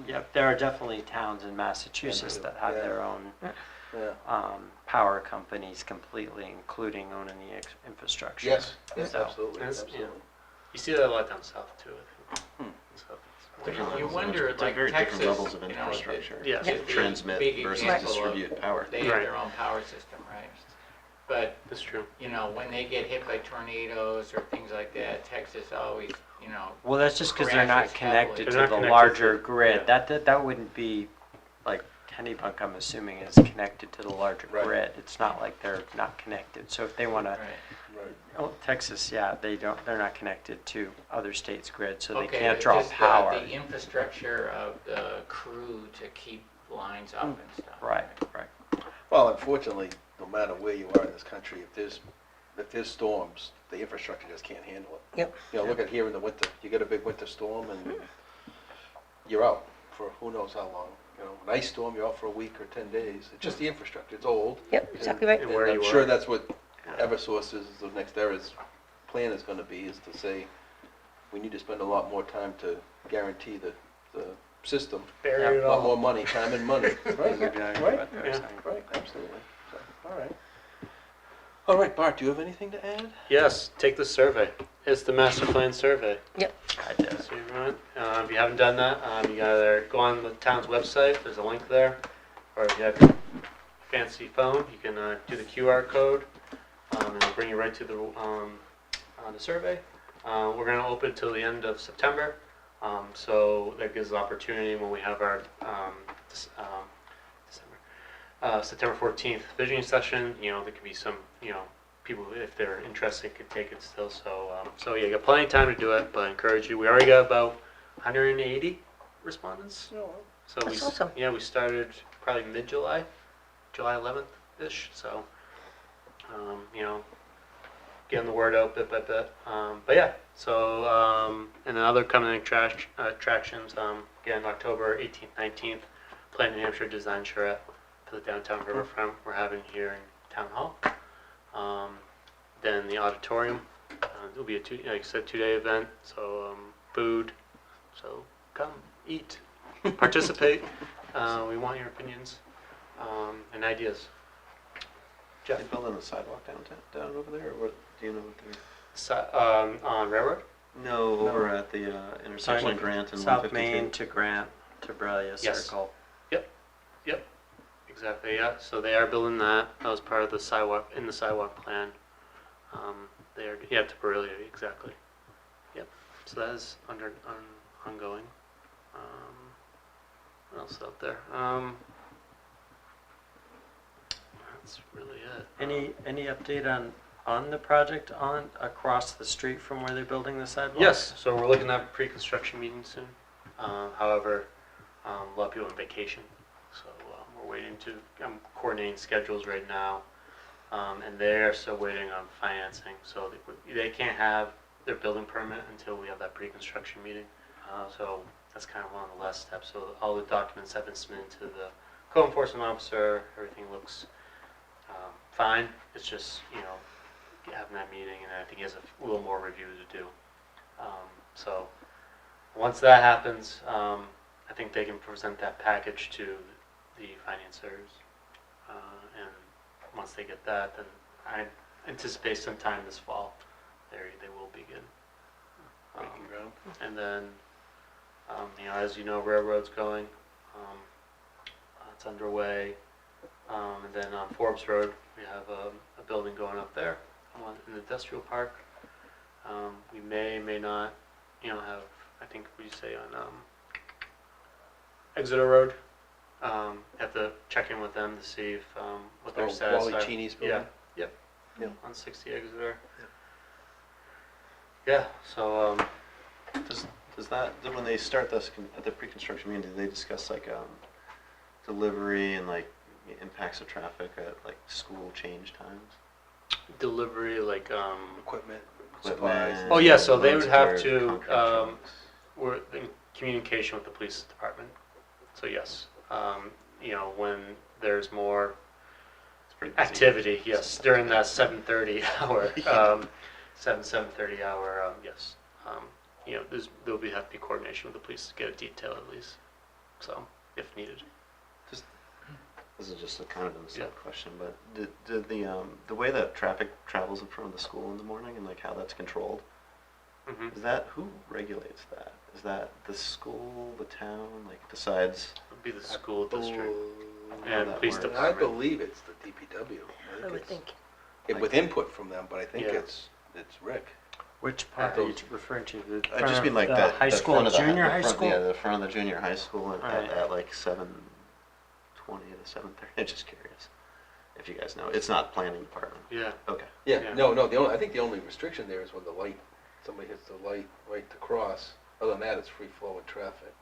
Yep, there are definitely towns in Massachusetts Yeah, that have yeah. their own Yeah. power companies completely, including owning the infrastructure. Yes. Yes. So- Absolutely. That's- Absolutely. You see that a lot down south too, I think. So, You wonder, It's like very Texas, different levels of you know, infrastructure. Yeah. the Transmit big versus example of- distribute power. They have Right. their own power system, right? But, That's true. when they get hit by tornadoes or things like that, Texas always, Well, that's just because they're not crashes connected heavily. to They're the not connected larger to- grid. yeah. That wouldn't be, like, Kennybunk, I'm assuming, is connected to the larger Right. grid. It's not like they're not connected. So if they want to, Right. Texas, yeah, they're not connected to other states' grid, so they Okay, can't but draw just power. the infrastructure of the crew to keep lines up and stuff. Right. Well, unfortunately, no matter where you are in this country, if there's storms, the infrastructure just can't handle it. Yep. Look at here in the winter. You get a big winter storm and you're out for who knows how long. An ice storm, you're out for a week or 10 days. It's just the infrastructure. It's old. Yep, exactly right. And where And you I'm are. sure that's what Eversource's, the next era's plan is gonna be, is to say, we need to spend a lot more time to guarantee the system. Bury it A lot all. more money, time and money. Right, Exactly right, what they're Yeah. saying. right, absolutely. So, all right. All right, Bart, do you have anything to add? Yes, take the survey. It's the master plan survey. Yep. I did. So everyone, if you haven't done that, you can either go on the town's website, there's a link there, or if you have your fancy phone, you can do the QR code, and it'll bring you right to the survey. We're going to open till the end of September, so that gives the opportunity when we have our September 14th visioning session. You know, there could be some, you know, people, if they're interested, could take it still. So yeah, you got plenty of time to do it, but I encourage you. We already got about 180 respondents. So That's awesome. we started probably mid-July, July 11th-ish. So, you know, getting the word out bit by bit. But yeah, so, and then other coming attractions, again, October 18th, 19th, Plan New Hampshire Design Charrette for the downtown riverfront we're having here in Town Hall. Then the auditorium, it'll be like I said, 2-day event, so food, so come, eat, participate. We want your opinions and ideas. Jeff, they building a sidewalk down over there, or what, do you know what they're? On Railroad? No, over at the intersection of Grant and South 152. Main to Grant to Berea Yes. Circle. Yep, exactly, yeah. So they are building that. That was part of the sidewalk, in the sidewalk plan. They are, yeah, to Borrelia, exactly. Yep, so that is ongoing. What else out there? That's really it. Any update on the project across the street from where they're building the sidewalk? Yes, so we're looking at a pre-construction meeting soon. However, a lot of people on vacation, so we're waiting to, I'm coordinating schedules right now, and they're still waiting on financing, so they can't have their building permit until we have that pre-construction meeting. So that's kind of one of the last steps. So all the documents have been submitted to the code enforcement officer. Everything looks fine. It's just, you know, having that meeting, and I think he has a little more review to do. So once that happens, I think they can present that package to the financiers, and once they get that, then I anticipate sometime this fall they will begin. And then, you know, as you know, Railroad's going. It's underway. And then on Forbes Road, we have a building going up there in the industrial park. We may not, you know, have, I think we say on Exeter Road. Have to check in with them to see if what their status Wally are. Cheney's building? Yep. Yeah. On 60 Exeter. Yeah. So Does that, when they start this at the pre-construction meeting, do they discuss like delivery and like impacts of traffic at like school change times? delivery, like Equipment, Equipment, supplies. Oh yeah, so they would have loads of to. concrete trucks. We're in communication with the police department. So yes, you know, when there's more It's pretty busy. activity, yes, during that 7:30 hour, 7:30 hour, yes, you know, there'll have to be coordination with the police to get a detail at least, so if needed. This is just a kind of an aside Yeah. question, but did the way that traffic travels in front of the school in the morning and like how that's controlled, Mm-hmm. is that, who regulates that? Is that the school, the town, like decides? Would be the school district how and that police works? I department. believe it's the DPW. I would think. With input from them, but I think Yeah. it's Rick. Which part are you referring to? The I front just of mean like the that. high the school, front of the junior the high front- school? Yeah, the front of the junior high school Right. at like 7:20 to 7:30. I'm just curious if you guys know. It's not planning department. Yeah. Okay. Yeah, Yeah. no, I think the only restriction there is when somebody hits the light right to cross. Other than that, it's free flow of traffic.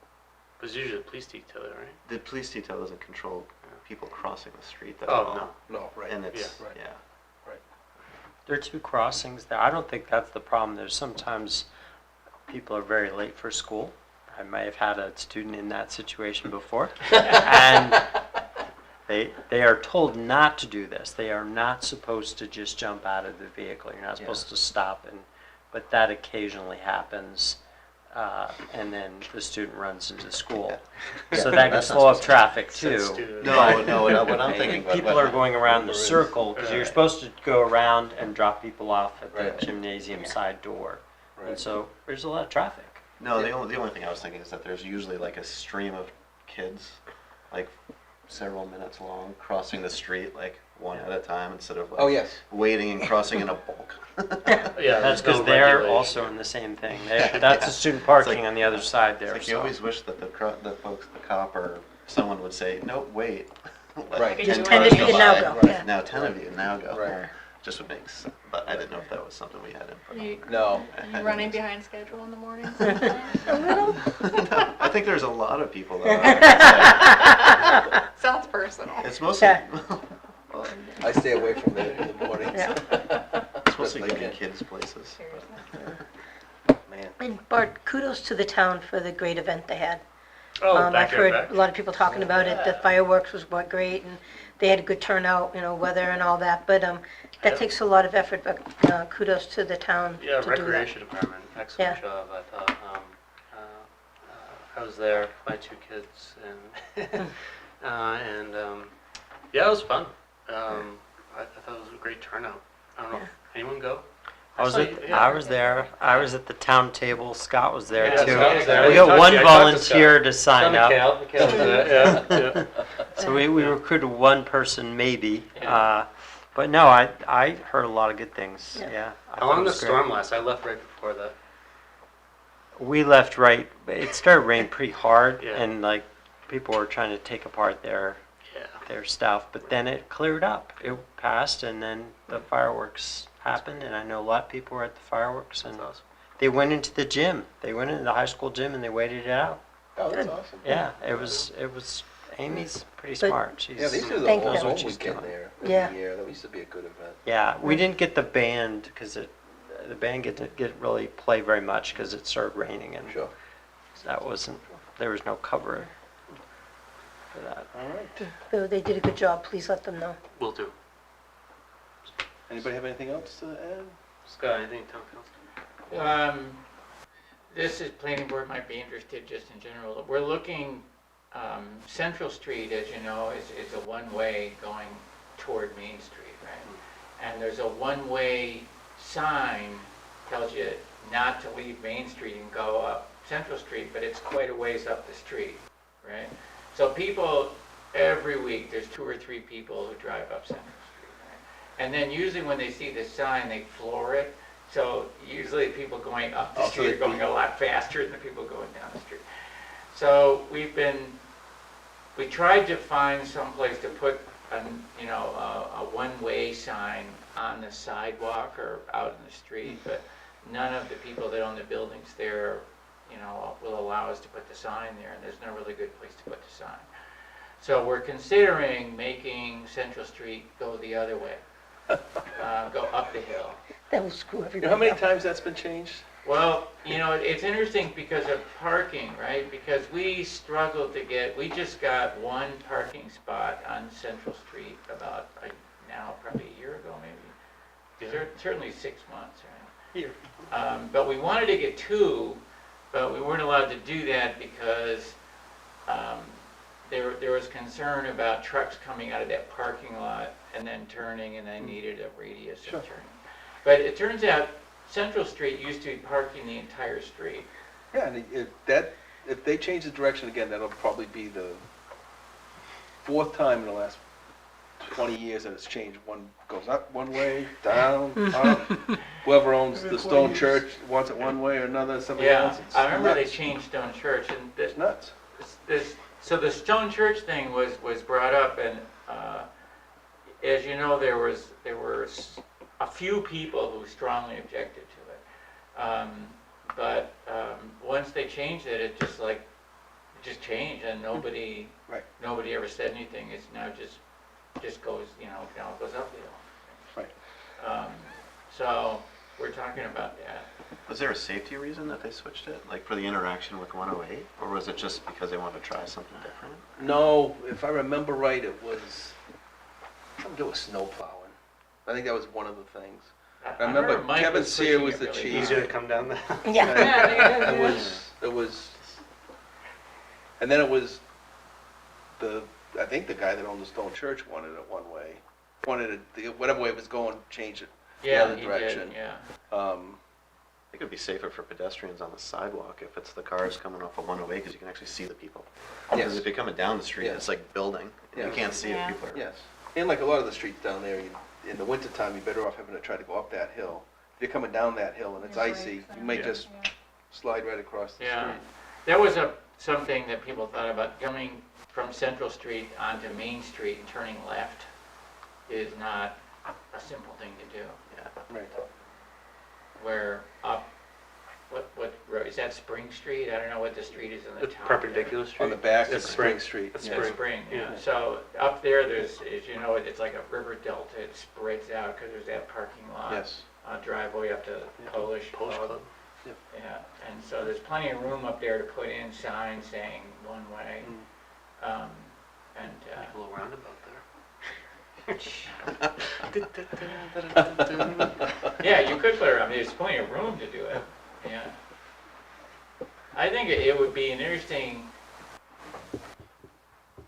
But it's usually a police detail, right? The police detail doesn't control people crossing the street at Oh, all. no. No, right. And it's, Yeah. Right. yeah. There are two crossings there. I don't think that's the problem. There's sometimes people are very late for school. I may have had a student in that situation before. And they are told not to do this. They are not supposed to just jump out of the vehicle. You're not supposed to stop, but that occasionally happens. and then the student runs into school. Yeah. So that can That's not slow up supposed to- traffic Says too. student. No, what I'm thinking about. People are going around the circle, because you're Right. supposed to go around and drop people off at Right. the gymnasium side door. And Right. so there's a lot of traffic. No, the only thing I was thinking is that there's usually like a stream of kids, like several minutes long, crossing the street like one at a time instead of like Oh, yes. waiting and crossing in a bulk. Yeah, That's there's no because they're regulation. also in the same thing. That's the student parking on the other side It's there. like you so. always wish that the cop or someone would say, no, wait. Let Right. 10 Just cars 10 of you go now by. go, Right. yeah. Now 10 of you, now go. Right. Just would make sense, but I didn't know if that was something we had input on. You, No. you running behind schedule in the morning? I think there's a lot of people that are. Sounds personal. It's mostly, Yeah. well, I stay away from there in the mornings. Yeah. it's mostly Like getting it. kids places. Seriously. Man. And Bart, kudos to the town for the great event they had. Oh, I've backyard heard back. a lot of people talking about it, the fireworks was great, and they had a good turnout, weather and all that, but that Yeah. takes a lot of effort, but kudos to the town to do Yeah, that. Recreation Department, excellent Yeah. job, I thought. I was there, my 2 kids, and, yeah, it was fun. I thought it was a great turnout. I don't know, anyone go? I was there. I was at the town table. Scott was there Yeah, too. Scott was there. We I got talked one to- I talked to volunteer to sign up. Mikhail was there, yeah. So we recruited one person maybe. Yeah. But no, I heard a lot of good things. Yeah. Yeah. I How thought long it did the was great. storm last? I left right before that. We left right. It started raining pretty hard, Yeah. and like people were trying to take apart Yeah. their stuff. But then it cleared up. It passed, and then the fireworks happened. And I know a lot of people were at the fireworks, and That's awesome. they went into the gym. They went into the high school gym, and they waited it out. Oh, that's awesome. Yeah, it was. Amy's pretty But- smart. She's, Yeah, they used to do the Thank whole you. whole She's weekend doing. there Yeah. every year. That used to be a good event. Yeah, we didn't get the band because the band didn't really play very much because it started raining, and Sure. that wasn't. There was no cover for that. All right. So they did a good job, please let them know. Will do. Anybody have anything else to add? Scott, anything, town council? This is, planning board might be interested just in general. We're looking, Central Street, as you know, is a one-way going toward Main Street, right? And there's a one-way sign tells you not to leave Main Street and go up Central Street, but it's quite a ways up the street, right? So people, every week, there's 2 or 3 people who drive up Central Street, right? And then usually when they see the sign, they floor it. So usually people going up the Oh, so street are they- going a lot faster than the people going down the street. So we tried to find some place to put a one-way sign on the sidewalk or out in the street, but none of the people that own the buildings there, will allow us to put the sign there, and there's no really good place to put the sign. So we're considering making Central Street go the other way, go up the hill. That will screw You everybody know how many up. times that's been changed? Well, it's interesting because of parking, right? Because we struggled we just got one parking spot on Central Street about, now probably a year ago maybe. Certainly 6 months, right? Here. But we wanted to get 2, but we weren't allowed to do that because there was concern about trucks coming out of that parking lot and then turning, and they needed a radius Sure. of turning. But it turns out Central Street used to be parking the entire street. Yeah, and if they change the direction again, that'll probably be the 4th time in the last 20 years that it's changed. One goes up one way, down, up. Whoever owns the Stone Church wants it one way or another, somebody Yeah, else. It's I remember they nuts. changed Stone Church, and It's nuts. so the Stone Church thing was brought up, and as you know, there were a few people who strongly objected to it. But once they changed it, it just changed, and nobody ever said anything. It's now just goes, it goes up the hill. Right. So we're talking about that. Was there a safety reason that they switched it? Like for the interaction with 108? Or was it just because they wanted to try something different? No, if I remember right, it was something to do with snow plowing. I think that was one of the things. I remember Mike Kevin was Sear pushing was it the really chief. hard. Easier to come down the. Yeah. It was, and then it was I think the guy that owned the Stone Church wanted it one way. Wanted it, whatever way it was going, change it the Yeah, other he direction. did, yeah. I think it'd be safer for pedestrians on the sidewalk if it's the cars coming off of 108, because you can actually see the people. Because Yes. if you're coming down the street, Yeah. it's like building, and you Yeah. can't see Yeah. if people are. Yes, and like a lot of the streets down there, in the wintertime, you're better off having to try to go up that hill. If you're coming down that hill and it's There's icy, breaks you may there. just Yeah. slide right across the Yeah, street. there was something that people thought about, coming from Central Street onto Main Street and turning left is not a simple thing to do. Right. Where up, what road, is that Spring Street? I don't know what the street is in the It's top there. perpendicular street. On the back of It's Spring Street. It's yeah. It's Spring. Spring, yeah. Yeah. So up there, there's, as you know, it's like a river delta, it spreads out because there's that parking lot. Yes. Driveway up to Polish Polish Club. Club. Yeah, and so there's plenty of room up there to put in signs saying one way. And, Make a little roundabout there. yeah, you could put it, I mean, there's plenty of room to do it, yeah. I think it would be an interesting,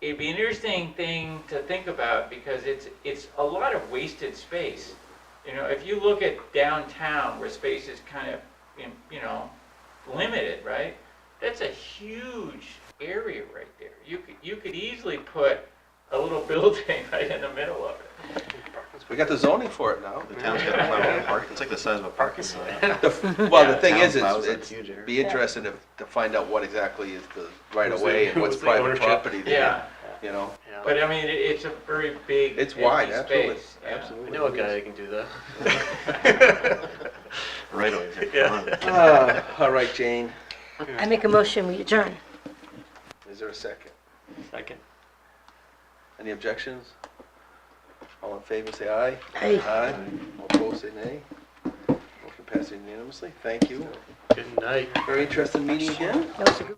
it'd be an interesting thing to think about because it's a lot of wasted space. You know, if you look at downtown where space is kind of, you know, limited, right? That's a huge area right there. You could easily put a little building right in the middle of it. We got the zoning for it now. The town's got plenty of parking. It's like the size of a parking lot. Well, Yeah. the thing is, Town plows that it's huge area. be interesting to find out what exactly is the right of Who's way the- and what's who's the private ownership? property there, Yeah, you know? Yeah. but I mean, it's a very big, It's wide, empty absolutely, space. Yeah. I absolutely. know a guy who can do that. Right away. Yeah. All right, Jane, I make a motion, we adjourn. is there a second? Second. Any objections? All in favor, say aye. Aye. Aye. All opposed, say nay. Motion passes unanimously. Thank you. Good night. Very interesting meeting again. That was a good